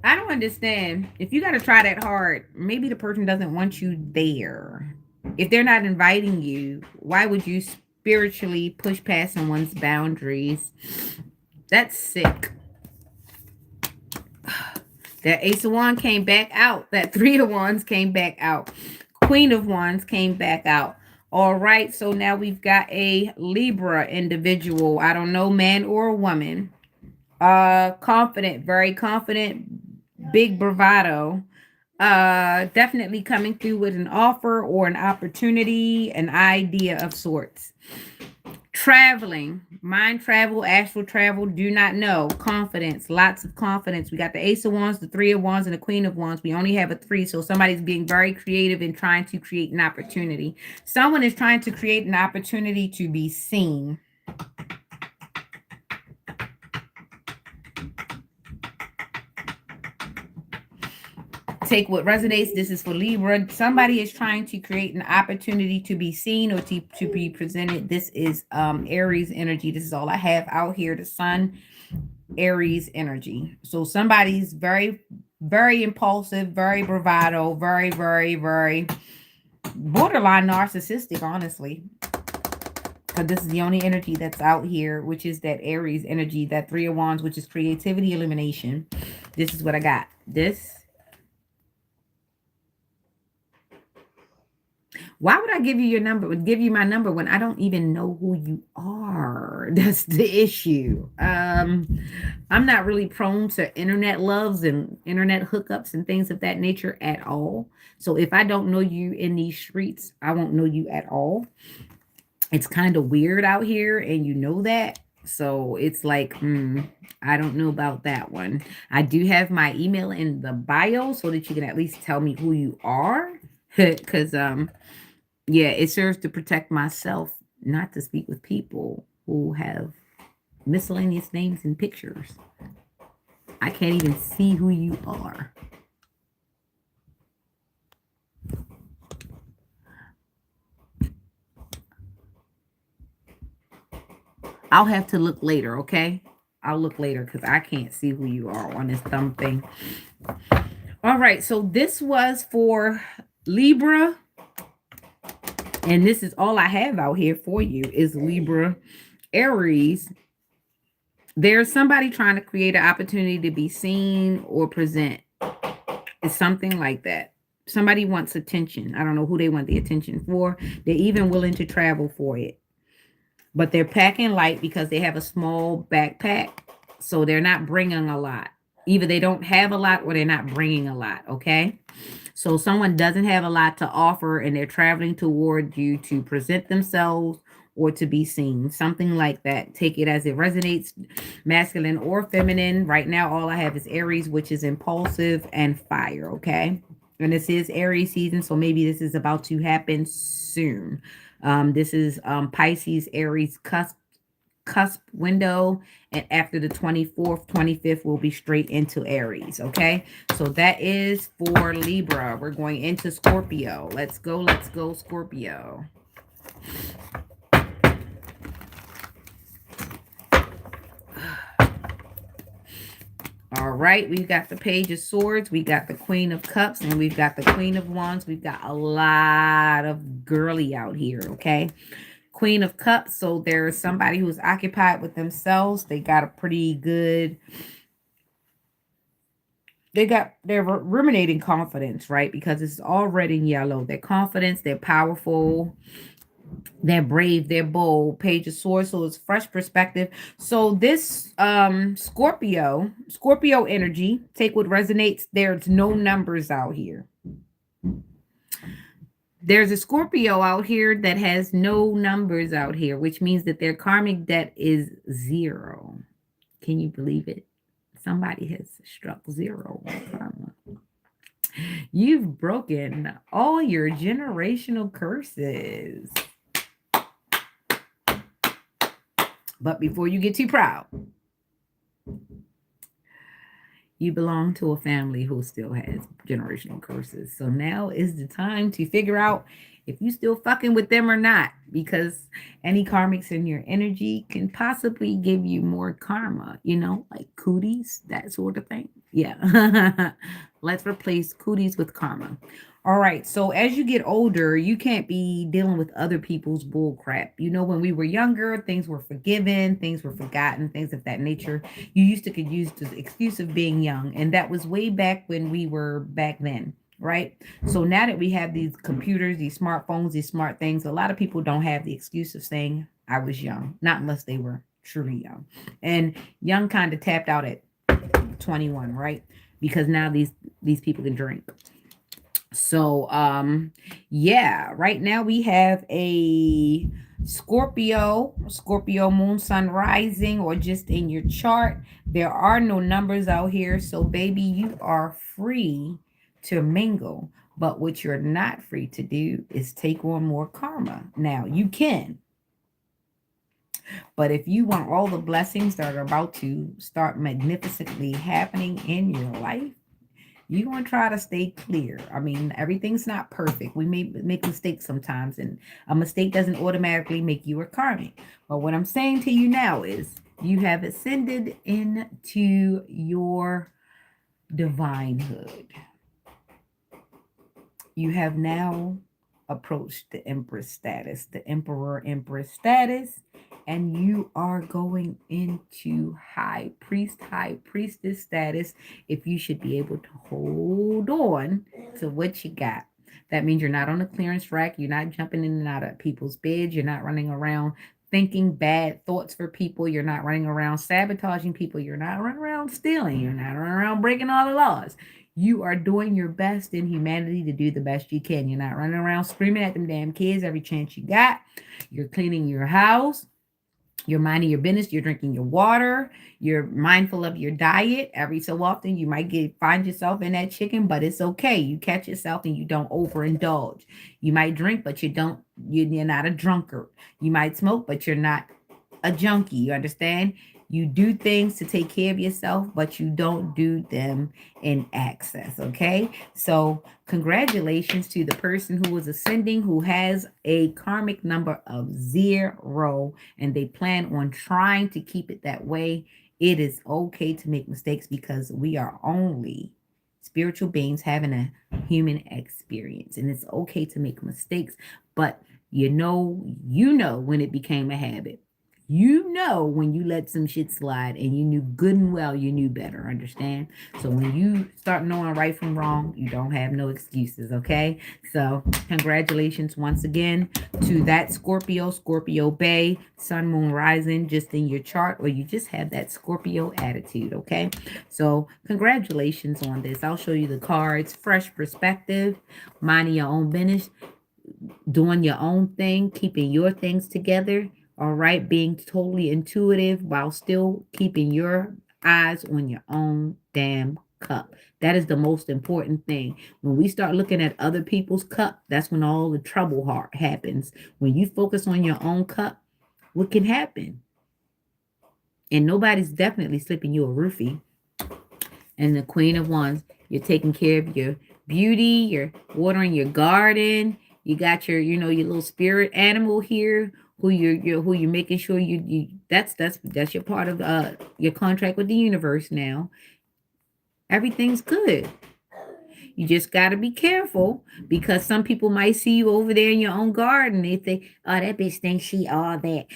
I don't understand. If you got to try that hard, maybe the person doesn't want you there. If they're not inviting you, why would you spiritually push past someone's boundaries? That's sick. That Ace of Wands came back out. That Three of Wands came back out. Queen of Wands came back out. All right, so now we've got a Libra individual. I don't know, man or a woman. Confident, very confident, big bravado. Definitely coming through with an offer or an opportunity, an idea of sorts. Traveling, mind travel, astral travel, do not know. Confidence, lots of confidence. We got the Ace of Wands, the Three of Wands, and the Queen of Wands. We only have a 3, so somebody's being very creative and trying to create an opportunity. Someone is trying to create an opportunity to be seen. Take what resonates. This is for Libra. Somebody is trying to create an opportunity to be seen or to be presented. This is Aries energy. This is all I have out here. The Sun, Aries energy. So somebody's very, very impulsive, very bravado, very, very, very borderline narcissistic, honestly. Because this is the only energy that's out here, which is that Aries energy, that Three of Wands, which is creativity, elimination. This is what I got. This. Why would I give you your number? Would give you my number when I don't even know who you are? That's the issue. I'm not really prone to internet loves and internet hookups and things of that nature at all. So if I don't know you in these streets, I won't know you at all. It's kind of weird out here, and you know that. So it's like, I don't know about that one. I do have my email in the bio so that you can at least tell me who you are. Because yeah, it serves to protect myself, not to speak with people who have miscellaneous names and pictures. I can't even see who you are. I'll have to look later, okay? I'll look later because I can't see who you are on this thumb thing. All right, so this was for Libra. And this is all I have out here for you is Libra, Aries, There's somebody trying to create an opportunity to be seen or present. It's something like that. Somebody wants attention. I don't know who they want the attention for. They're even willing to travel for it. But they're packing light because they have a small backpack. So they're not bringing a lot. Either they don't have a lot or they're not bringing a lot. Okay. So someone doesn't have a lot to offer and they're traveling toward you to present themselves or to be seen. Something like that. Take it as it resonates, masculine or feminine. Right now, all I have is Aries, which is impulsive and fire. Okay. And this is Aries season. So maybe this is about to happen soon. This is Pisces, Aries cusp window, and after the 24th 25th we'll be straight into Aries. Okay, so that is for Libra. We're going into Scorpio. Let's go Scorpio. All right, we've got the Page of Swords, we got the Queen of Cups, and we've got the Queen of Wands. We've got a lot of girly out here. Okay, Queen of Cups, so there's somebody who's occupied with themselves. They got a pretty good, they're ruminating confidence, right? Because it's all red and yellow. Their confidence, they're powerful, they're brave, they're bold. Page of Swords, so it's fresh perspective. So this Scorpio energy, take what resonates. There's no numbers out here. There's a Scorpio out here that has no numbers out here, which means that their karmic debt is zero. Can you believe it? Somebody has struck zero on karma. You've broken all your generational curses. But before you get too proud, you belong to a family who still has generational curses. So now is the time to figure out if you still fucking with them or not, because any karmics in your energy can possibly give you more karma, like cooties, that sort of thing. Yeah. Let's replace cooties with karma. All right. So as you get older, you can't be dealing with other people's bull crap. When we were younger, things were forgiven, things were forgotten, things of that nature. You used to could use the excuse of being young, and that was way back when we were back then, right? So now that we have these computers, these smartphones, these smart things, a lot of people don't have the excuse of saying I was young, not unless they were truly young. And young kind of tapped out at 21, right? Because now these people can drink. So yeah, right now we have a Scorpio moon, sun rising, or just in your chart. There are no numbers out here, so baby, you are free to mingle. But what you're not free to do is take on more karma. Now you can, but if you want all the blessings that are about to start magnificently happening in your life, you're going to try to stay clear. I mean, everything's not perfect. We may make mistakes sometimes, and a mistake doesn't automatically make you a karmic. But what I'm saying to you now is you have ascended into your divinehood. You have now approached the empress status, the emperor empress status, and you are going into high priestess status. If you should be able to hold on to what you got, that means you're not on a clearance rack, you're not jumping in and out of people's beds, you're not running around thinking bad thoughts for people, you're not running around sabotaging people, you're not running around stealing, you're not running around breaking all the laws. You are doing your best in humanity to do the best you can. You're not running around screaming at them damn kids every chance you got. You're cleaning your house. You're minding your business. You're drinking your water. You're mindful of your diet. Every so often, you might find yourself in that chicken, but it's okay. You catch yourself and you don't overindulge. You might drink, but you're not a drunkard. You might smoke, but you're not a junkie. You understand? You do things to take care of yourself, but you don't do them in excess. Okay. So, congratulations to the person who is ascending, who has a karmic number of 0, and they plan on trying to keep it that way. It is okay to make mistakes because we are only spiritual beings having a human experience, and it's okay to make mistakes, but you know when it became a habit. You know when you let some shit slide and you knew good and well you knew better, understand? So when you start knowing right from wrong, you don't have no excuses, okay? So congratulations once again to that Scorpio, Scorpio Bay, Sun, Moon, Rising, just in your chart, or you just have that Scorpio attitude, okay? So congratulations on this. I'll show you the cards. Fresh perspective, minding your own business, doing your own thing, keeping your things together, all right, being totally intuitive while still keeping your eyes on your own damn cup. That is the most important thing. When we start looking at other people's cup, that's when all the trouble happens. When you focus on your own cup, what can happen? And nobody's definitely slipping you a roofie. And the Queen of Wands, you're taking care of your beauty, you're watering your garden, you got your, your little spirit animal here who you're making sure you that's your part of your contract with the universe now. Everything's good. You just got to be careful because some people might see you over there in your own garden. They think, oh, that bitch thinks she all that.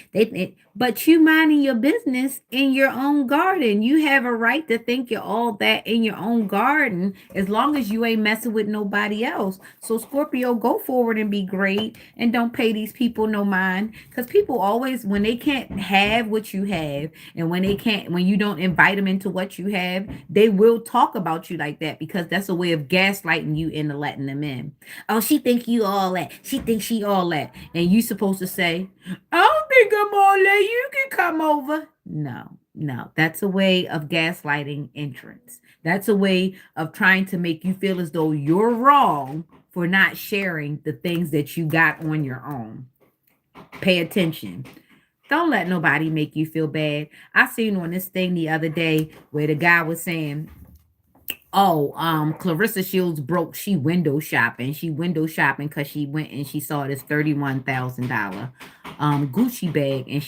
But you minding your business in your own garden. You have a right to think you're all that in your own garden as long as you ain't messing with nobody else. So, Scorpio, go forward and be great and don't pay these people no mind because people always, when they can't have what you have and when you don't invite them into what you have, they will talk about you like that because that's a way of gaslighting you into letting them in. Oh, she think you all that. She thinks she all that. And you supposed to say, I don't think I'm all that. You can come over. No, no. That's a way of gaslighting entrance. That's a way of trying to make you feel as though you're wrong for not sharing the things that you got on your own. Pay attention. Don't let nobody make you feel bad. I seen on this thing the other day where the guy was saying, oh, Clarissa Shields broke. She window shopping. She window shopping because she went and she saw this $31,000 Gucci bag, and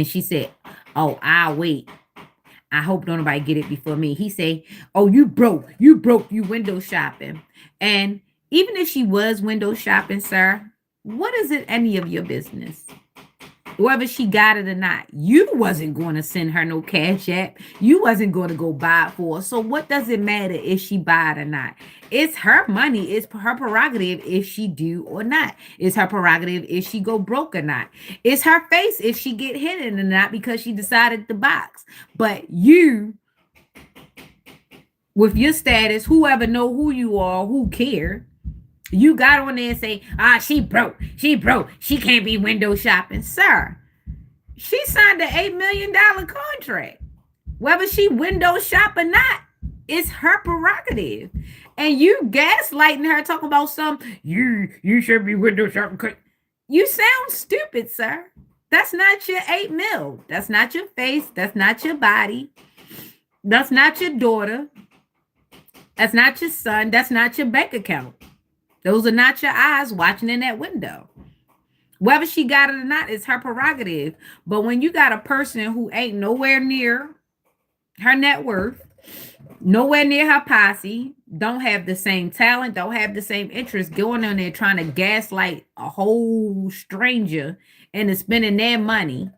she said, oh, I'll wait. I hope don't nobody get it before me. He say, oh, you window shopping. And even if she was window shopping, sir, what is it any of your business? Whether she got it or not, you wasn't going to send her no cash app. You wasn't going to go buy it for her. So what does it matter if she buy it or not? It's her money. It's her prerogative if she do or not. It's her prerogative if she go broke or not. It's her face if she get hidden or not because she decided to box. But you, with your status, whoever know who you are, who care, you got on there and say, she broke. She can't be window shopping. Sir, she signed an $8 million contract. Whether she window shop or not, it's her prerogative. And you gaslighting her, talking about you should be window shopping. You sound stupid, sir. That's not your 8 mil. That's not your face. That's not your body. That's not your daughter. That's not your son. That's not your bank account. Those are not your eyes watching in that window. Whether she got it or not, it's her prerogative. But when you got a person who ain't nowhere near her net worth, nowhere near her posse, don't have the same talent, don't have the same interest, going on there trying to gaslight a whole stranger and spending their money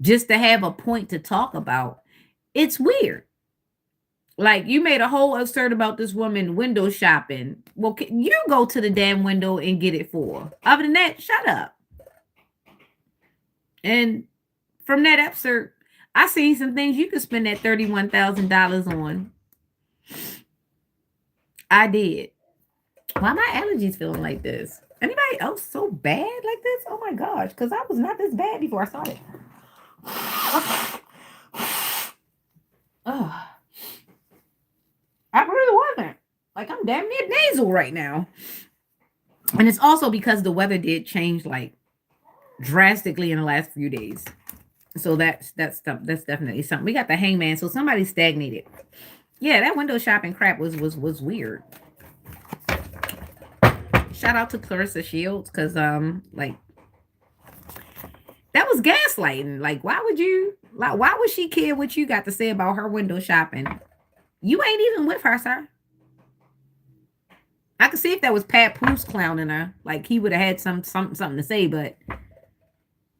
just to have a point to talk about, it's weird. Like, you made a whole absurd about this woman window shopping. Well, you go to the damn window and get it for her. Other than that, shut up. And from that absurd, I seen some things you could spend that $31,000 on. I did. Why my allergies feeling like this? Anybody else so bad like this? Oh my gosh, because I was not this bad before I started. Oh. I really wasn't. Like, I'm damn near nasal right now. And it's also because the weather did change like drastically in the last few days. So that's definitely something. We got the hangman, so somebody stagnated. Yeah, that window shopping crap was weird. Shout out to Clarissa Shields, because like, that was gaslighting. Like, why would she care what you got to say about her window shopping? You ain't even with her, sir. I could see if that was Pat Proust clowning her, like he would have had something to say, but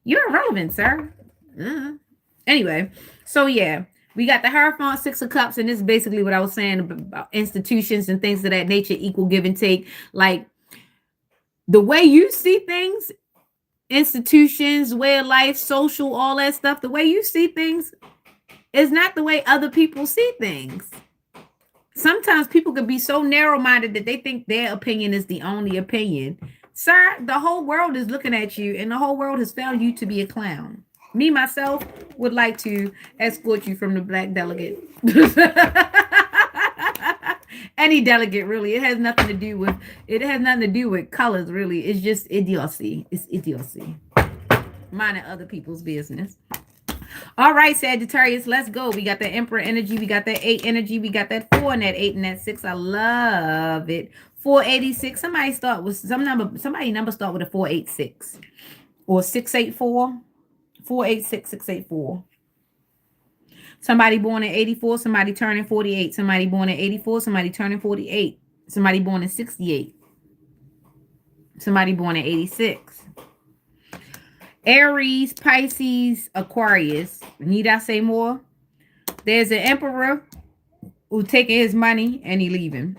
You're irrelevant, sir. Anyway, so yeah, we got the Hierophant, Six of Cups, and this is basically what I was saying about institutions and things of that nature, equal give and take. Like the way you see things, institutions, way of life, social, all that stuff, the way you see things is not the way other people see things. Sometimes people could be so narrow-minded that they think their opinion is the only opinion. Sir, the whole world is looking at you, and the whole world has found you to be a clown. Me, myself, would like to escort you from the black delegate. Any delegate, really. It has nothing to do with colors, really. It's just idiocy. It's idiocy. Minding other people's business. All right, Sagittarius, let's go. We got the Emperor energy. We got that 8 energy. We got that 4 and that 8 and that 6. I love it. 486. Somebody number start with a 486 or 684. 486 684. Somebody born in 84, somebody turning 48. Somebody born in 84, somebody turning 48. Somebody born in 68. Somebody born in 86. Aries, Pisces, Aquarius. Need I say more? There's an emperor who taking his money and he leaving.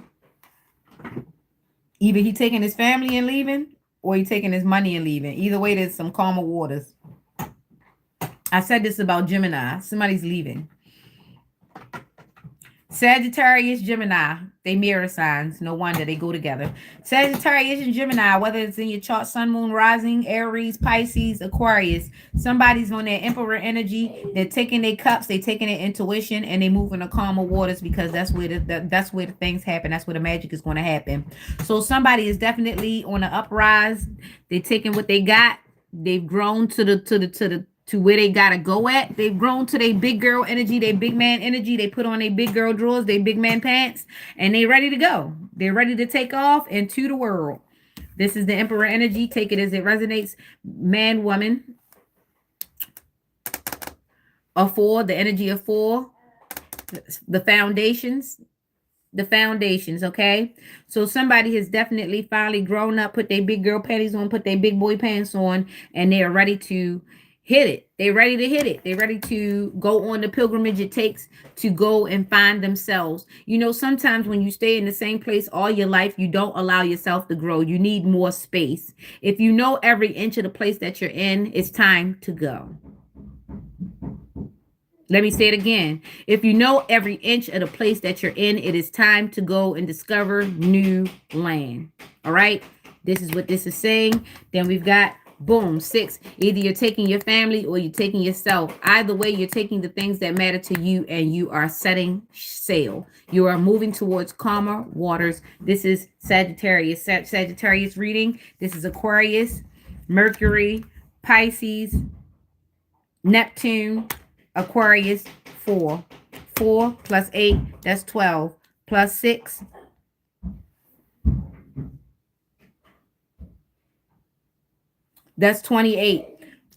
Either he taking his family and leaving, or he taking his money and leaving. Either way, there's some calmer waters. I said this about Gemini. Somebody's leaving. Sagittarius, Gemini, they mirror signs. No wonder they go together. Sagittarius and Gemini, whether it's in your chart, sun, moon, rising, Aries, Pisces, Aquarius, somebody's on their emperor energy. They're taking their cups, they're taking their intuition, and they move in the calmer waters because that's where the things happen. That's where the magic is going to happen. So somebody is definitely on the uprise. They're taking what they got. They've grown to where they gotta go at. They've grown to their big girl energy, their big man energy. They put on their big girl drawers, their big man pants, and they ready to go. They're ready to take off into the world. This is the emperor energy. Take it as it resonates. Man, woman. A 4, the energy of 4. The foundations. Okay? So somebody has definitely finally grown up, put their big girl panties on, put their big boy pants on, and they are ready to hit it. They're ready to hit it. They're ready to go on the pilgrimage it takes to go and find themselves. You know, sometimes when you stay in the same place all your life, you don't allow yourself to grow. You need more space. If you know every inch of the place that you're in, it's time to go. Let me say it again. If you know every inch of the place that you're in, it is time to go and discover new land. All right. This is what this is saying. Then we've got boom, 6. Either you're taking your family or you're taking yourself. Either way, you're taking the things that matter to you and you are setting sail. You are moving towards calmer waters. This is Sagittarius. Sagittarius reading. This is Aquarius, Mercury, Pisces, Neptune, Aquarius, 4. 4 plus 8, that's 12. Plus 6. That's 28.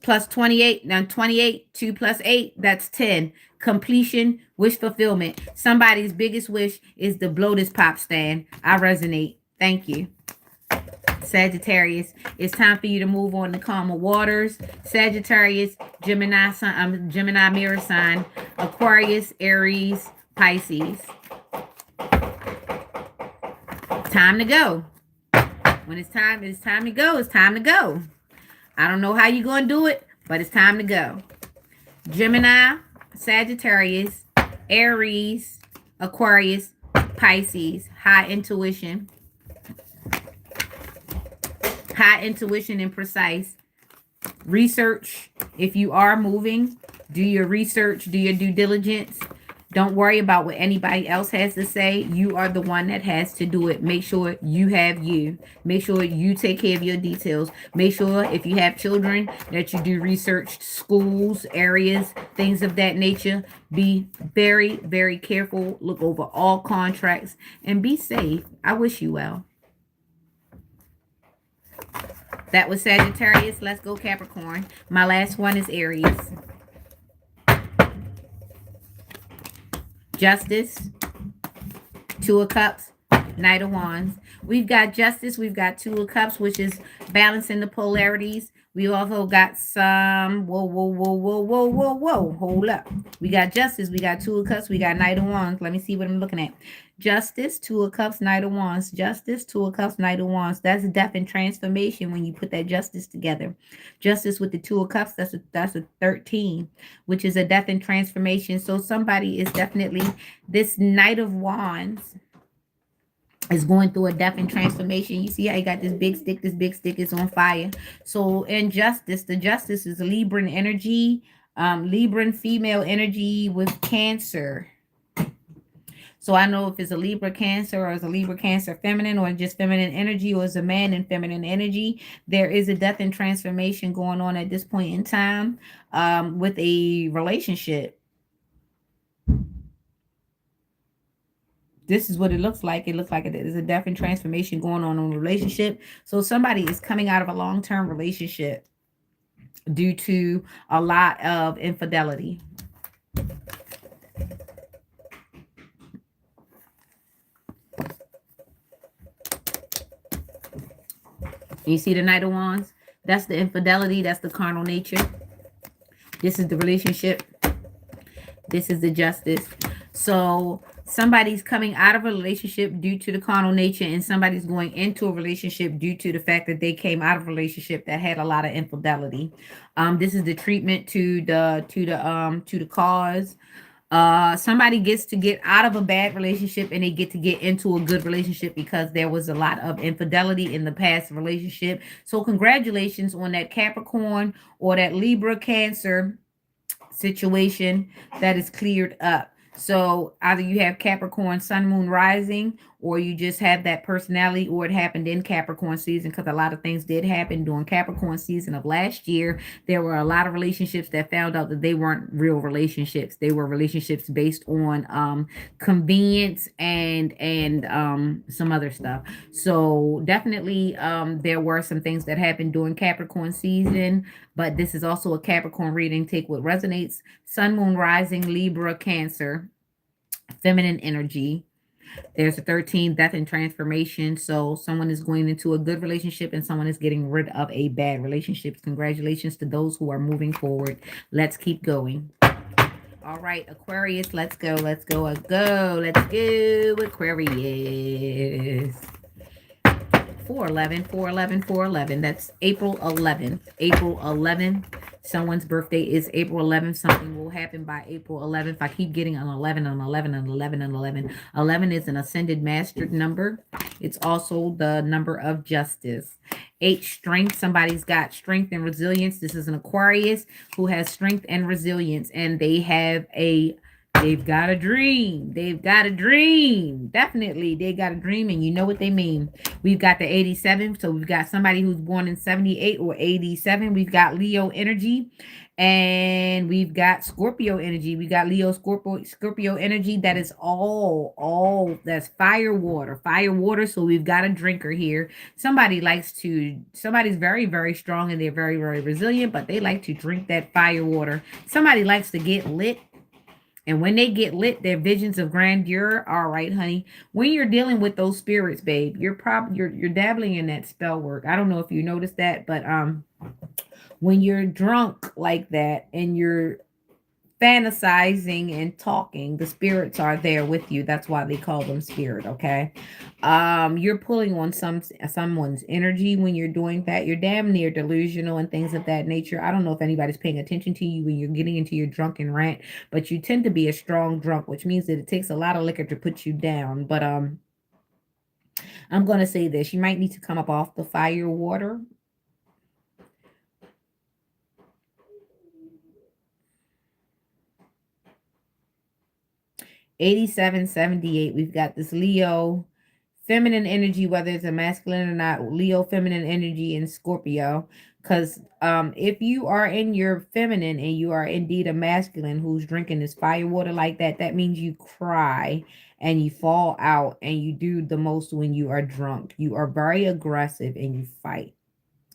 Plus 28. Now 28, 2 plus 8, that's 10. Completion, wish fulfillment. Somebody's biggest wish is to blow this pop stand. I resonate. Thank you. Sagittarius, it's time for you to move on to calmer waters. Sagittarius, Gemini mirror sign, Aquarius, Aries, Pisces. Time to go. When it's time to go. It's time to go. I don't know how you're going to do it, but it's time to go. Gemini, Sagittarius, Aries, Aquarius, Pisces, high intuition. High intuition and precise. Research. If you are moving, do your research, do your due diligence. Don't worry about what anybody else has to say. You are the one that has to do it. Make sure you have you. Make sure you take care of your details. Make sure if you have children that you do research, schools, areas, things of that nature. Be very, very careful. Look over all contracts and be safe. I wish you well. That was Sagittarius. Let's go Capricorn. My last one is Aries. Justice, 2 of Cups, Knight of Wands. We've got Justice. We've got 2 of Cups, which is balancing the polarities. We also got some. Whoa, whoa, whoa, whoa, whoa, whoa, whoa. Hold up. We got Justice. We got Two of Cups. We got Knight of Wands. Let me see what I'm looking at. Justice, Two of Cups, Knight of Wands. Justice, Two of Cups, Knight of Wands. That's death and transformation when you put that justice together. Justice with the Two of Cups. That's a 13, which is a death and transformation. So somebody is definitely this Knight of Wands is going through a death and transformation. You see how you got this big stick? This big stick is on fire. So in justice, the justice is Libran energy, Libran female energy with Cancer. So I know if it's a Libra Cancer or it's a Libra Cancer feminine or just feminine energy or it's a man in feminine energy, there is a death and transformation going on at this point in time with a relationship. This is what it looks like. It looks like there's a death and transformation going on in a relationship. So somebody is coming out of a long-term relationship due to a lot of infidelity. You see the Knight of Wands? That's the infidelity. That's the carnal nature. This is the relationship. This is the justice. So somebody's coming out of a relationship due to the carnal nature, and somebody's going into a relationship due to the fact that they came out of a relationship that had a lot of infidelity. This is the treatment to the cause. Somebody gets to get out of a bad relationship and they get to get into a good relationship because there was a lot of infidelity in the past relationship. So congratulations on that Capricorn or that Libra Cancer situation that is cleared up. So either you have Capricorn Sun Moon Rising, or you just have that personality, or it happened in Capricorn season, because a lot of things did happen during Capricorn season of last year. There were a lot of relationships that found out that they weren't real relationships. They were relationships based on convenience and some other stuff. So definitely there were some things that happened during Capricorn season, but this is also a Capricorn reading. Take what resonates. Sun, Moon, Rising, Libra, Cancer, feminine energy. There's a 13, death and transformation. So someone is going into a good relationship and someone is getting rid of a bad relationship. Congratulations to those who are moving forward. Let's keep going. All right, Aquarius, let's go. Let's go. Let's go. Let's go, Aquarius. 411, 411, 411. That's April 11th. April 11th. Someone's birthday is April 11th. Something will happen by April 11th. I keep getting an 11 and 11 and 11 and 11. 11 is an ascended master number. It's also the number of justice. 8, strength. Somebody's got strength and resilience. This is an Aquarius who has strength and resilience, and they've got a dream. They've got a dream. Definitely, they got a dream, and you know what they mean. We've got the 87. So we've got somebody who's born in 78 or 87. We've got Leo energy, and we've got Scorpio energy. We got Leo Scorpio energy. That is all that's fire water. So we've got a drinker here. Somebody's very, very strong and they're very, very resilient, but they like to drink that fire water. Somebody likes to get lit, and when they get lit, their visions of grandeur. All right, honey. When you're dealing with those spirits, babe, you're dabbling in that spell work. I don't know if you noticed that, but when you're drunk like that and you're fantasizing and talking, the spirits are there with you. That's why they call them spirit. Okay. You're pulling on someone's energy when you're doing that. You're damn near delusional and things of that nature. I don't know if anybody's paying attention to you when you're getting into your drunken rant, but you tend to be a strong drunk, which means that it takes a lot of liquor to put you down. But I'm gonna say this: you might need to come up off the fire water. 87, 78. We've got this Leo feminine energy, whether it's a masculine or not. Leo feminine energy in Scorpio. Because if you are in your feminine and you are indeed a masculine who's drinking this fire water like that, that means you cry and you fall out and you do the most when you are drunk. You are very aggressive and you fight.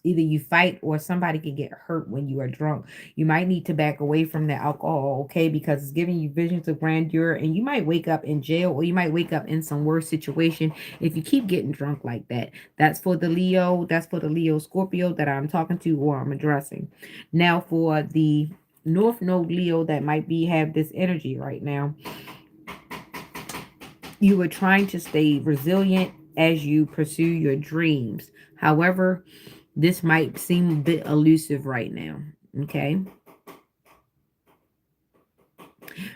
Either you fight or somebody can get hurt when you are drunk. You might need to back away from the alcohol, okay? Because it's giving you visions of grandeur and you might wake up in jail or you might wake up in some worse situation if you keep getting drunk like that. That's for the Leo. That's for the Leo Scorpio that I'm talking to or I'm addressing. Now for the North Node Leo that might be have this energy right now. You are trying to stay resilient as you pursue your dreams. However, this might seem a bit elusive right now. Okay.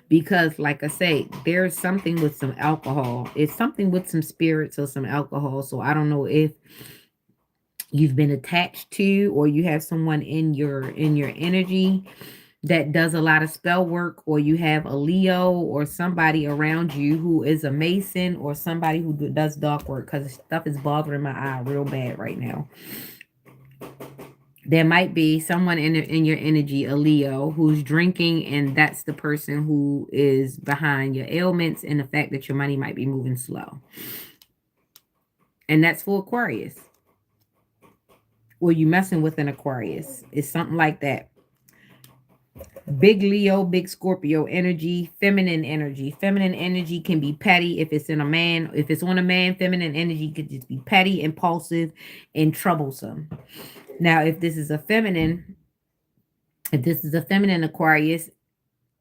Because, like I say, there's something with some alcohol. It's something with some spirits or some alcohol. So I don't know if you've been attached to or you have someone in your energy that does a lot of spell work, or you have a Leo or somebody around you who is a Mason or somebody who does dark work, because stuff is bothering my eye real bad right now. There might be someone in your energy, a Leo, who's drinking, and that's the person who is behind your ailments and the fact that your money might be moving slow. And that's for Aquarius. Or you messing with an Aquarius. It's something like that. Big Leo, big Scorpio energy, feminine energy. Feminine energy can be petty if it's in a man. If it's on a man, feminine energy could just be petty, impulsive, and troublesome. Now, if this is a feminine Aquarius,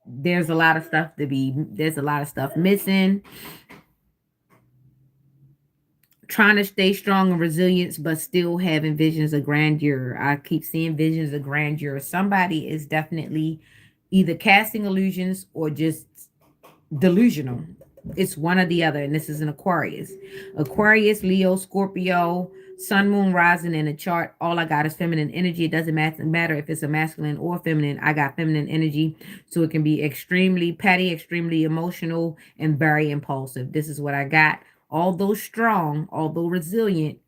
there's a lot of stuff missing. Trying to stay strong and resilient, but still having visions of grandeur. I keep seeing visions of grandeur. Somebody is definitely either casting illusions or just delusional. It's one or the other, and this is an Aquarius. Aquarius, Leo, Scorpio, Sun, Moon, Rising in the chart. All I got is feminine energy. It doesn't matter if it's a masculine or feminine. I got feminine energy, so it can be extremely petty, extremely emotional, and very impulsive. This is what I got. Although strong, although resilient,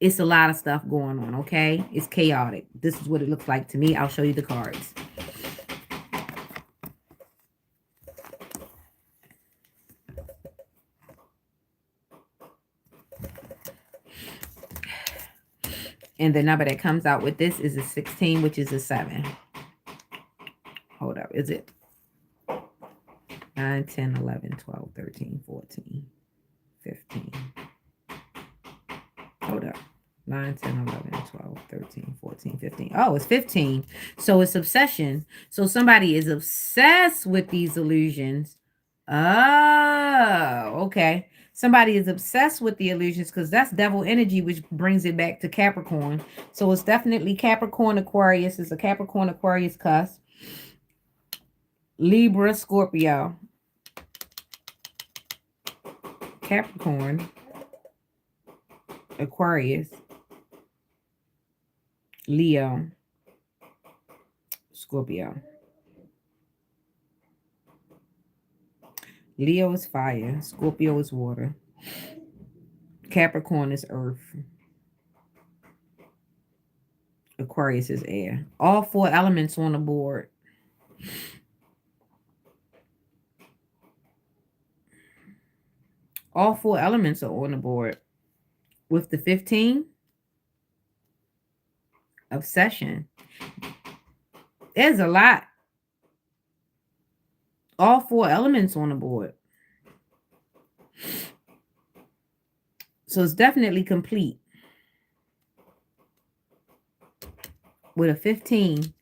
it's a lot of stuff going on. Okay, it's chaotic. This is what it looks like to me. I'll show you the cards. And the number that comes out with this is a 16, which is a 7. Hold up. Is it 9, 10, 11, 12, 13, 14, 15? Hold up. 9, 10, 11, 12, 13, 14, 15. Oh, it's 15. So it's obsession. So somebody is obsessed with these illusions. Oh, okay. Somebody is obsessed with the illusions because that's devil energy, which brings it back to Capricorn. So it's definitely Capricorn Aquarius. It's a Capricorn Aquarius cusp. Libra Scorpio. Capricorn Aquarius. Leo Scorpio. Leo is fire. Scorpio is water. Capricorn is earth. Aquarius is air. All 4 elements on the board. All 4 elements are on the board. With the 15, obsession. There's a lot. All 4 elements on the board. So it's definitely complete. With a 15,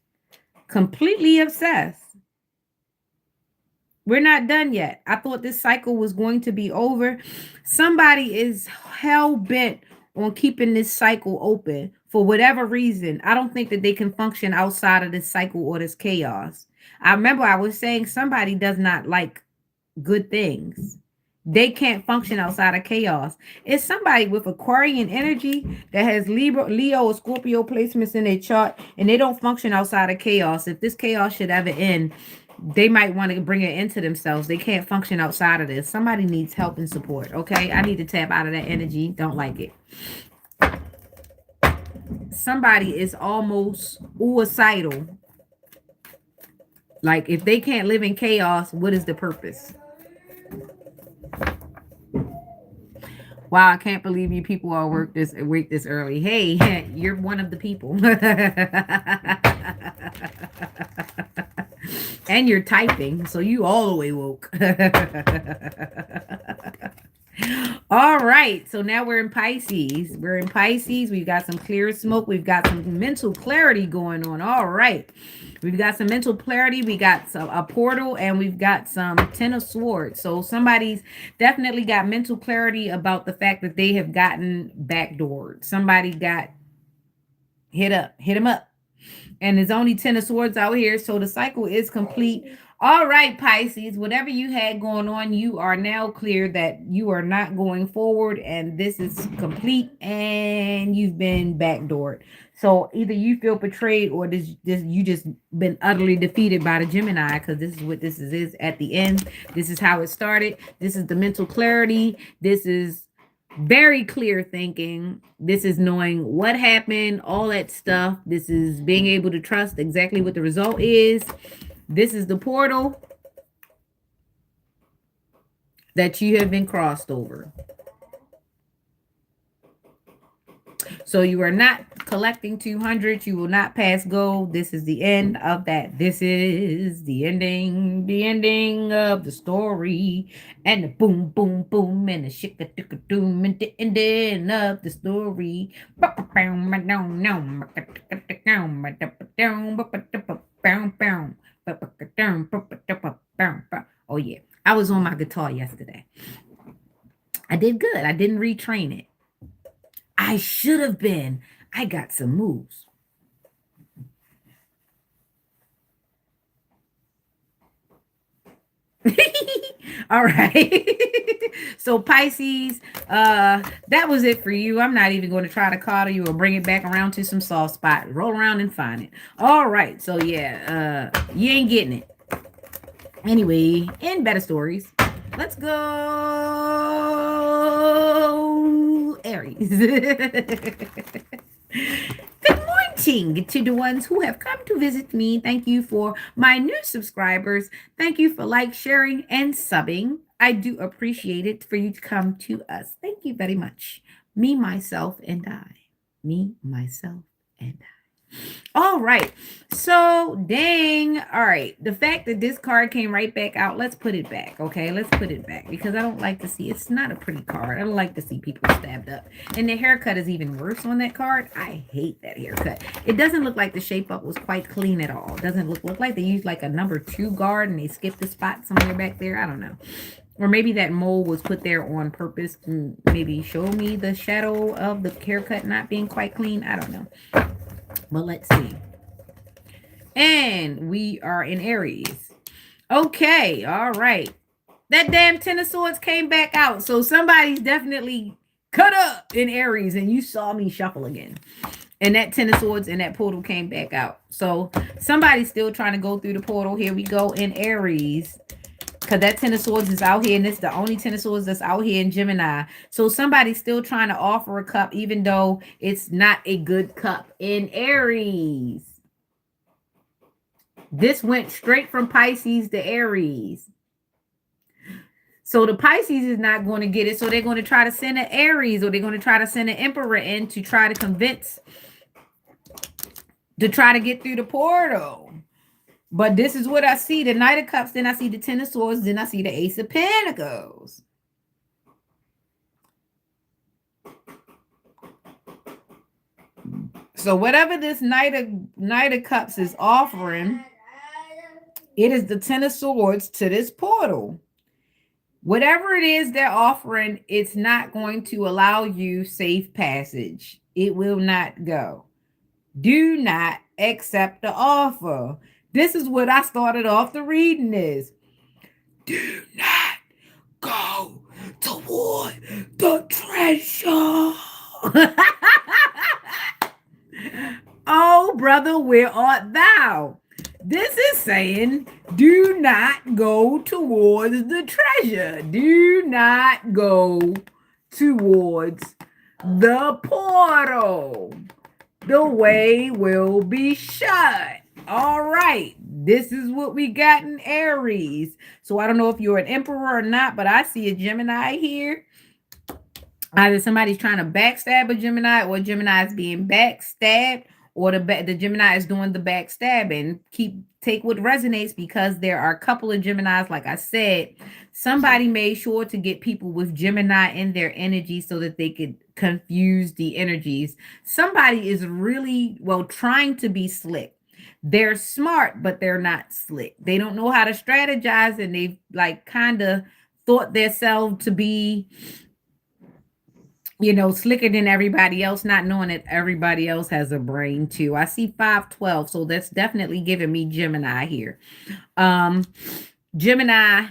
completely obsessed. We're not done yet. I thought this cycle was going to be over. Somebody is hell bent on keeping this cycle open for whatever reason. I don't think that they can function outside of this cycle or this chaos. I remember I was saying somebody does not like good things. They can't function outside of chaos. It's somebody with Aquarian energy that has Leo or Scorpio placements in their chart, and they don't function outside of chaos. If this chaos should ever end, they might want to bring it into themselves. They can't function outside of this. Somebody needs help and support. Okay, I need to tap out of that energy. Don't like it. Somebody is almost suicidal. Like, if they can't live in chaos, what is the purpose? Wow, I can't believe you people all work this early. Hey, you're one of the people. And you're typing, so you all the way woke. All right, so now we're in Pisces. We're in Pisces. We've got some clear smoke. We've got some mental clarity going on. All right, we've got some mental clarity. We got some a portal, and we've got some Ten of Swords. So somebody's definitely got mental clarity about the fact that they have gotten backdoored. Somebody got hit him up, and there's only 10 of swords out here, so the cycle is complete. All right, Pisces, whatever you had going on, you are now clear that you are not going forward, and this is complete, and you've been backdoored. So either you feel betrayed, or this you just been utterly defeated by the Gemini, because this is what this is at the end. This is how it started. This is the mental clarity. This is very clear thinking. This is knowing what happened, all that stuff. This is being able to trust exactly what the result is. This is the portal that you have been crossed over. So you are not collecting 200. You will not pass go. This is the end of that. This is the ending of the story. And the boom, boom, boom, and the shika ticka doom, and the ending of the story. Oh, yeah. I was on my guitar yesterday. I did good. I didn't retrain it. I should have been. I got some moves. All right. So Pisces, that was it for you. I'm not even going to try to coddle you or bring it back around to some soft spot. Roll around and find it. All right. So yeah, you ain't getting it. Anyway, in better stories, let's go Aries. Good morning to the ones who have come to visit me. Thank you for my new subscribers. Thank you for like, sharing, and subbing. I do appreciate it for you to come to us. Thank you very much. Me, myself, and I. Me, myself, and I. All right. So, dang. All right. The fact that this card came right back out, let's put it back. Okay. Let's put it back because I don't like to see it's not a pretty card. I don't like to see people stabbed up. And the haircut is even worse on that card. I hate that haircut. It doesn't look like the shape up was quite clean at all. It doesn't look like they used like a number 2 guard and they skipped a spot somewhere back there. I don't know. Or maybe that mole was put there on purpose to maybe show me the shadow of the haircut not being quite clean. I don't know. But let's see. And we are in Aries. Okay, all right. That damn Ten of Swords came back out. So somebody's definitely cut up in Aries, and you saw me shuffle again. And that Ten of Swords and that portal came back out. So somebody's still trying to go through the portal. Here we go in Aries. Because that Ten of Swords is out here, and it's the only Ten of Swords that's out here in Gemini. So somebody's still trying to offer a cup, even though it's not a good cup in Aries. This went straight from Pisces to Aries. So the Pisces is not going to get it. So they're going to try to send an Aries, or they're going to try to send an Emperor in to try to convince, to try to get through the portal. But this is what I see. The Knight of Cups, then I see the Ten of Swords, then I see the Ace of Pentacles. So whatever this Knight of Cups is offering, it is the Ten of Swords to this portal. Whatever it is they're offering, it's not going to allow you safe passage. It will not go. Do not accept the offer. This is what I started off the reading is. Do not go toward the treasure. Oh, brother, where art thou? This is saying, do not go towards the treasure. Do not go towards the portal. The way will be shut. All right. This is what we got in Aries. So I don't know if you're an Emperor or not, but I see a Gemini here. Either somebody's trying to backstab a Gemini, or Gemini is being backstabbed, or the Gemini is doing the backstabbing. Take what resonates, because there are a couple of Geminis. Like I said, somebody made sure to get people with Gemini in their energy so that they could confuse the energies. Somebody is really, well, trying to be slick. They're smart, but they're not slick. They don't know how to strategize, and they've like kind of thought themselves to be, slicker than everybody else, not knowing that everybody else has a brain too. I see 512, so that's definitely giving me Gemini here. Um, Gemini,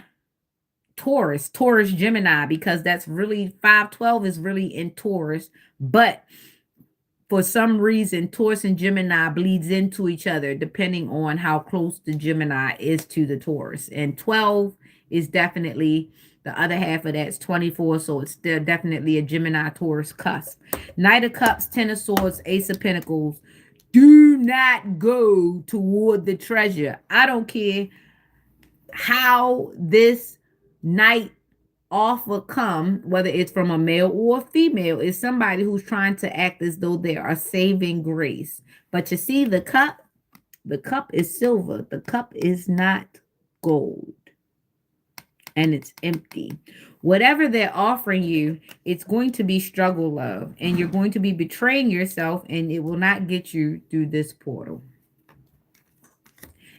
Taurus, Gemini, because that's really 512 is really in Taurus, but for some reason, Taurus and Gemini bleeds into each other depending on how close the Gemini is to the Taurus. And 12 is definitely the other half of that's 24. So it's still definitely a Gemini Taurus cusp. Knight of Cups, Ten of Swords, Ace of Pentacles. Do not go toward the treasure. I don't care how this night offer come, whether it's from a male or a female, is somebody who's trying to act as though they are saving grace. But you see, the cup is silver. The cup is not gold. And it's empty. Whatever they're offering you, it's going to be struggle love. And you're going to be betraying yourself, and it will not get you through this portal.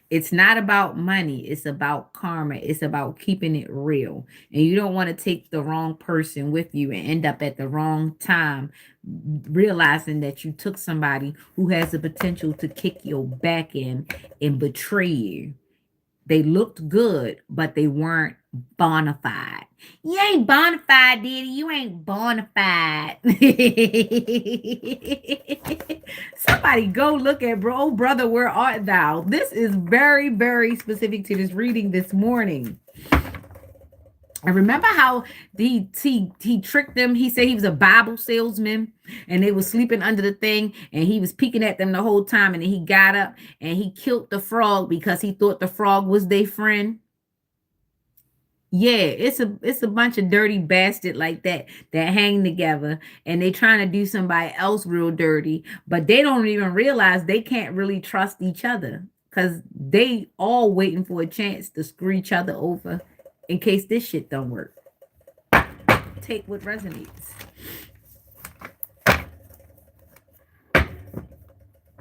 It's not about money. It's about karma. It's about keeping it real. And you don't want to take the wrong person with you and end up at the wrong time, realizing that you took somebody who has the potential to kick your back in and betray you. They looked good, but they weren't bona fide. You ain't bona fide, Diddy. You ain't bona fide. Somebody go look at bro, brother, where art thou? This is very, very specific to this reading this morning. I remember how he tricked them. He said he was a Bible salesman, and they were sleeping under the thing, and he was peeking at them the whole time. And then he got up and he killed the frog because he thought the frog was their friend. Yeah, it's a bunch of dirty bastard like that hang together, and they trying to do somebody else real dirty, but they don't even realize they can't really trust each other, because they all waiting for a chance to screw each other over in case this shit don't work. Take what resonates.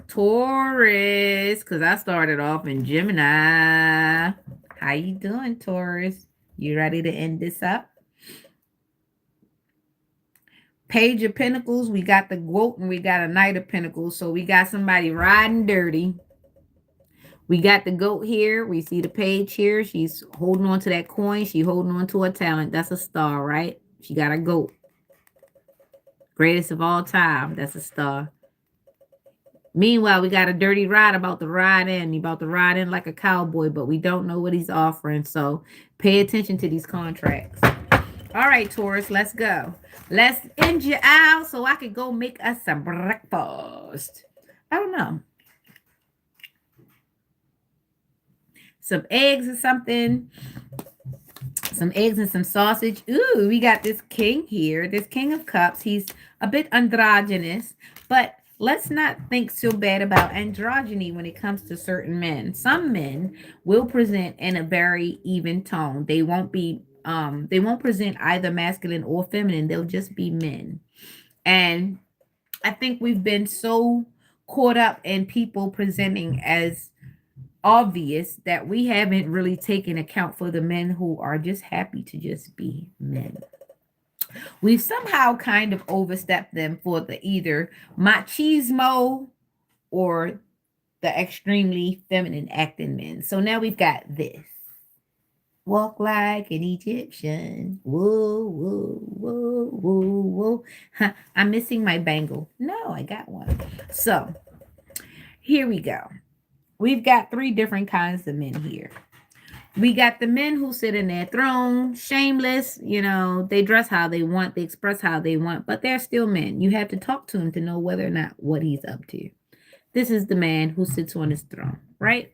Taurus, because I started off in Gemini. How you doing, Taurus? You ready to end this up? Page of Pentacles, we got the Goat, and we got a Knight of Pentacles. So we got somebody riding dirty. We got the Goat here. We see the page here. She's holding on to that coin. She's holding on to her talent. That's a star, right? She got a goat. Greatest of all time. That's a star. Meanwhile, we got a dirty ride about to ride in. He about to ride in like a cowboy, but we don't know what he's offering. So pay attention to these contracts. All right, Taurus, let's go. Let's end you out so I can go make us some breakfast. I don't know. Some eggs or something. Some eggs and some sausage. Ooh, we got this king here. This King of Cups. He's a bit androgynous, but let's not think so bad about androgyny when it comes to certain men. Some men will present in a very even tone. They won't present either masculine or feminine. They'll just be men. And I think we've been so caught up in people presenting as obvious that we haven't really taken account for the men who are just happy to just be men. We've somehow kind of overstepped them for the either machismo or the extremely feminine acting men. So now we've got this. Walk like an Egyptian. Whoa, whoa, whoa, whoa, whoa. Huh, I'm missing my bangle. No, I got one. So here we go. We've got three different kinds of men here. We got the men who sit in their throne, shameless, they dress how they want, they express how they want, but they're still men. You have to talk to him to know whether or not what he's up to. This is the man who sits on his throne, right?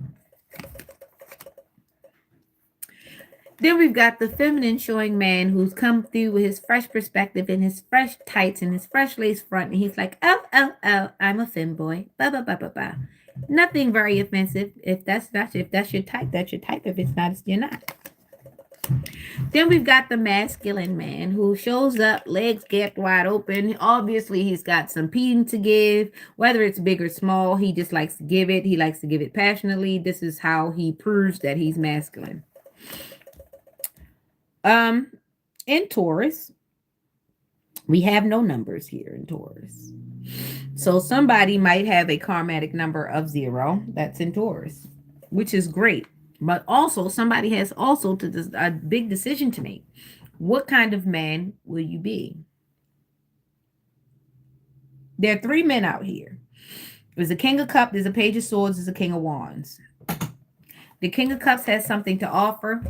Then we've got the feminine showing man who's come through with his fresh perspective and his fresh tights and his fresh lace front. And he's like, oh, oh, oh, I'm a femboy. Ba, ba, ba, ba, ba. Nothing very offensive. If that's your type, that's your type. If it's not, you're not. Then we've got the masculine man who shows up, legs gapped wide open. Obviously, he's got some peeing to give, whether it's big or small. He just likes to give it. He likes to give it passionately. This is how he proves that he's masculine. Um, in Taurus, we have no numbers here in Taurus. So somebody might have a karmatic number of 0. That's in Taurus, which is great. But also somebody has also a big decision to make. What kind of man will you be? There are 3 men out here. There's a King of Cups, there's a Page of Swords, there's a King of Wands. The King of Cups has something to offer.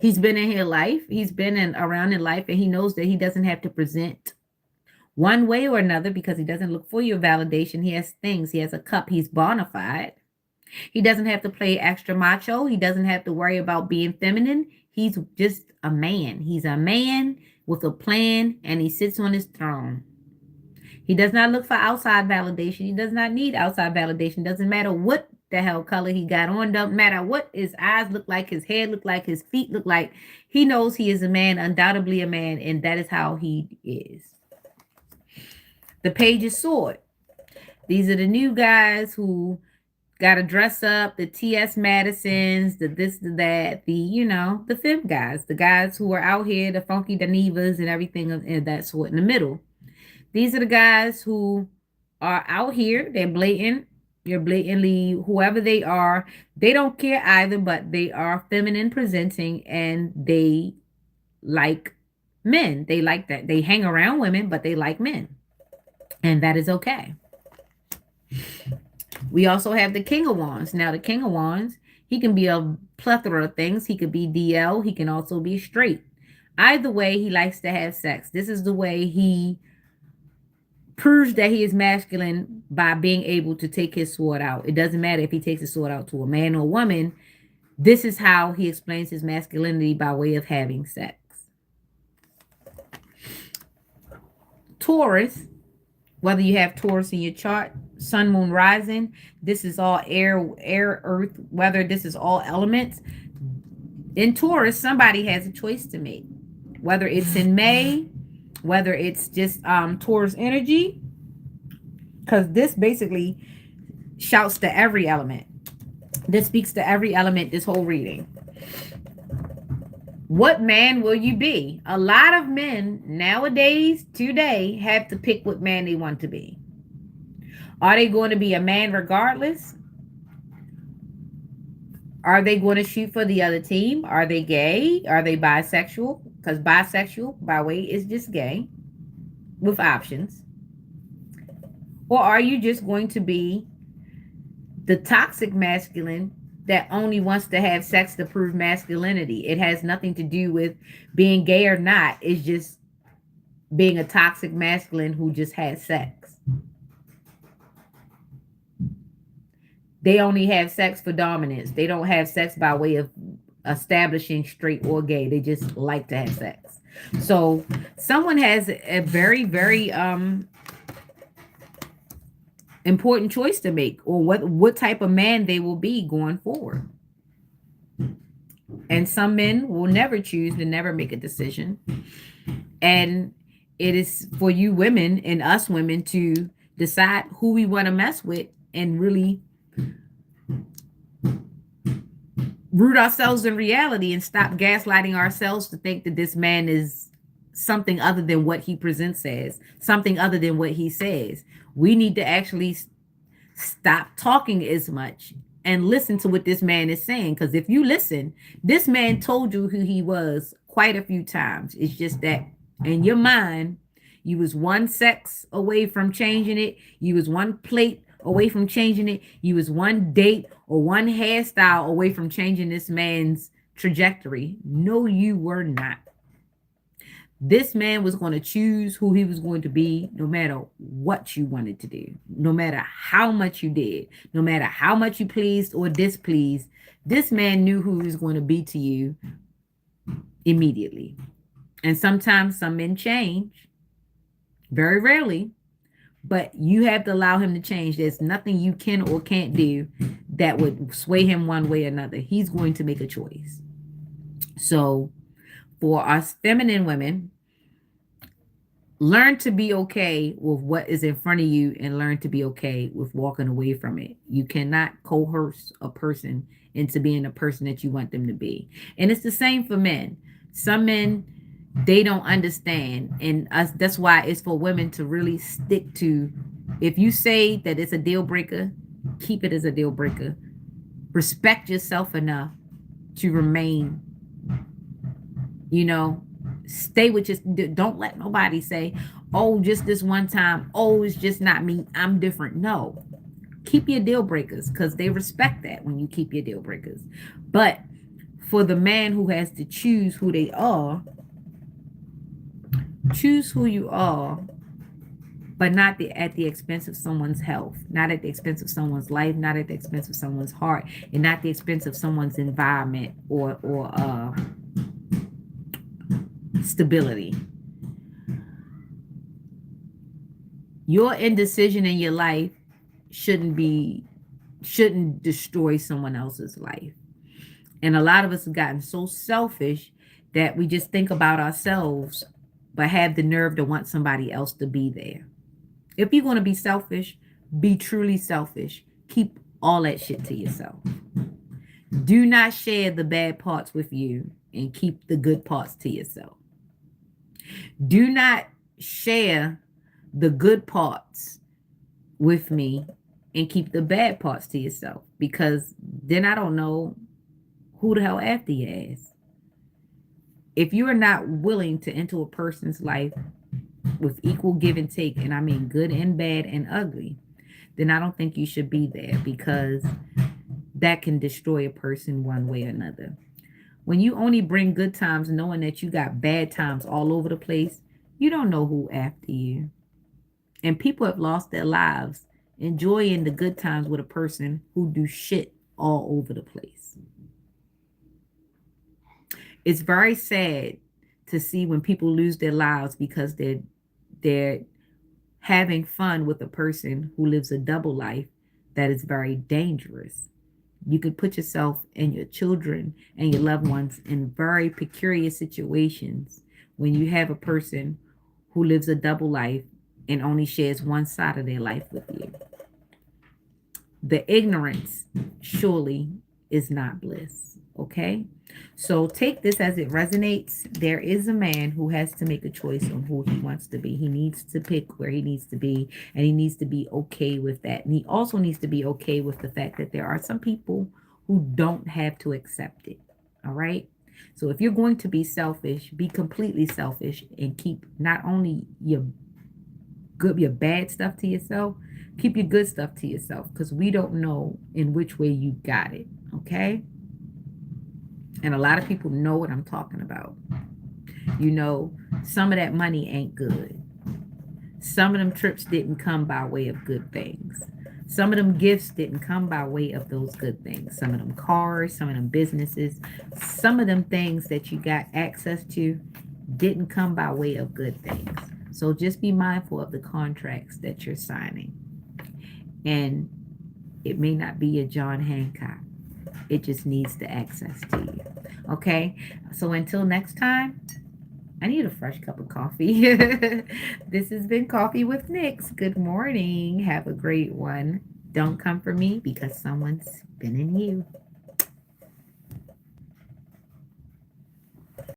He's been in his life. He's been around in life, and he knows that he doesn't have to present one way or another because he doesn't look for your validation. He has things. He has a cup. He's bona fide. He doesn't have to play extra macho. He doesn't have to worry about being feminine. He's just a man. He's a man with a plan, and he sits on his throne. He does not look for outside validation. He does not need outside validation. Doesn't matter what the hell color he got on. Doesn't matter what his eyes look like, his hair look like, his feet look like. He knows he is a man, undoubtedly a man, and that is how he is. The Page of Sword. These are the new guys who got to dress up, the T.S. Madisons, the this, the that, the fem guys, the guys who are out here, the funky Danivas and everything of that sort in the middle. These are the guys who are out here. They're blatant. You're blatantly whoever they are. They don't care either, but they are feminine presenting and they like men. They like that. They hang around women, but they like men. And that is okay. We also have the King of Wands. Now, the King of Wands, he can be a plethora of things. He could be DL. He can also be straight. Either way, he likes to have sex. This is the way he proves that he is masculine by being able to take his sword out. It doesn't matter if he takes his sword out to a man or a woman. This is how he explains his masculinity by way of having sex. Taurus, whether you have Taurus in your chart, sun, moon, rising, this is all air, earth, whether this is all elements. In Taurus, somebody has a choice to make. Whether it's in May, whether it's just Taurus energy, because this basically shouts to every element. This speaks to every element, this whole reading. What man will you be? A lot of men nowadays, today, have to pick what man they want to be. Are they going to be a man regardless? Are they going to shoot for the other team? Are they gay? Are they bisexual? Because bisexual, by way, is just gay with options. Or are you just going to be the toxic masculine that only wants to have sex to prove masculinity? It has nothing to do with being gay or not. It's just being a toxic masculine who just has sex. They only have sex for dominance. They don't have sex by way of establishing straight or gay. They just like to have sex. So someone has a very, very important choice to make, or what type of man they will be going forward. And some men will never choose to never make a decision. And it is for you women and us women to decide who we want to mess with and really root ourselves in reality and stop gaslighting ourselves to think that this man is something other than what he presents as, something other than what he says. We need to actually stop talking as much and listen to what this man is saying. Because if you listen, this man told you who he was quite a few times. It's just that in your mind, you was one sex away from changing it. You was one plate away from changing it. You was one date or one hairstyle away from changing this man's trajectory. No, you were not. This man was going to choose who he was going to be no matter what you wanted to do, no matter how much you did, no matter how much you pleased or displeased. This man knew who he was going to be to you immediately. And sometimes some men change, very rarely, but you have to allow him to change. There's nothing you can or can't do that would sway him one way or another. He's going to make a choice. So, for us feminine women, learn to be okay with what is in front of you and learn to be okay with walking away from it. You cannot coerce a person into being the person that you want them to be. And it's the same for men. Some men, they don't understand, and us, that's why it's for women to really stick to, if you say that it's a deal breaker, keep it as a deal breaker. Respect yourself enough to remain, you know, stay with, just don't let nobody say, oh, just this one time, oh, it's just not me, I'm different. No, keep your deal breakers, because they respect that when you keep your deal breakers. But for the man who has to choose who they are, choose who you are, but not at the expense of someone's health, not at the expense of someone's life, not at the expense of someone's heart, and not the expense of someone's environment or stability. Your indecision in your life shouldn't be shouldn't destroy someone else's life. And a lot of us have gotten so selfish that we just think about ourselves, but have the nerve to want somebody else to be there. If you're going to be selfish, be truly selfish. Keep all that shit to yourself. Do not share the bad parts with you and keep the good parts to yourself. Do not share the good parts with me and keep the bad parts to yourself, because then I don't know who the hell after your ass. If you are not willing to enter a person's life with equal give and take, and I mean good and bad and ugly, then I don't think you should be there, because that can destroy a person one way or another. When you only bring good times knowing that you got bad times all over the place, you don't know who after you. And people have lost their lives enjoying the good times with a person who do shit all over the place. It's very sad to see when people lose their lives because they're having fun with a person who lives a double life that is very dangerous. You could put yourself and your children and your loved ones in very peculiar situations when you have a person who lives a double life and only shares one side of their life with you. The ignorance surely is not bliss. Okay? So take this as it resonates. There is a man who has to make a choice on who he wants to be. He needs to pick where he needs to be, and he needs to be okay with that. And he also needs to be okay with the fact that there are some people who don't have to accept it. All right? So if you're going to be selfish, be completely selfish and keep not only your bad stuff to yourself, keep your good stuff to yourself, because we don't know in which way you got it. Okay? And a lot of people know what I'm talking about. You know, some of that money ain't good. Some of them trips didn't come by way of good things. Some of them gifts didn't come by way of those good things. Some of them cars, some of them businesses, some of them things that you got access to didn't come by way of good things. So just be mindful of the contracts that you're signing. And it may not be a John Hancock. It just needs the access to you. Okay? So until next time, I need a fresh cup of coffee. This has been Coffee with Nix. Good morning. Have a great one. Don't come for me because someone's spinning you.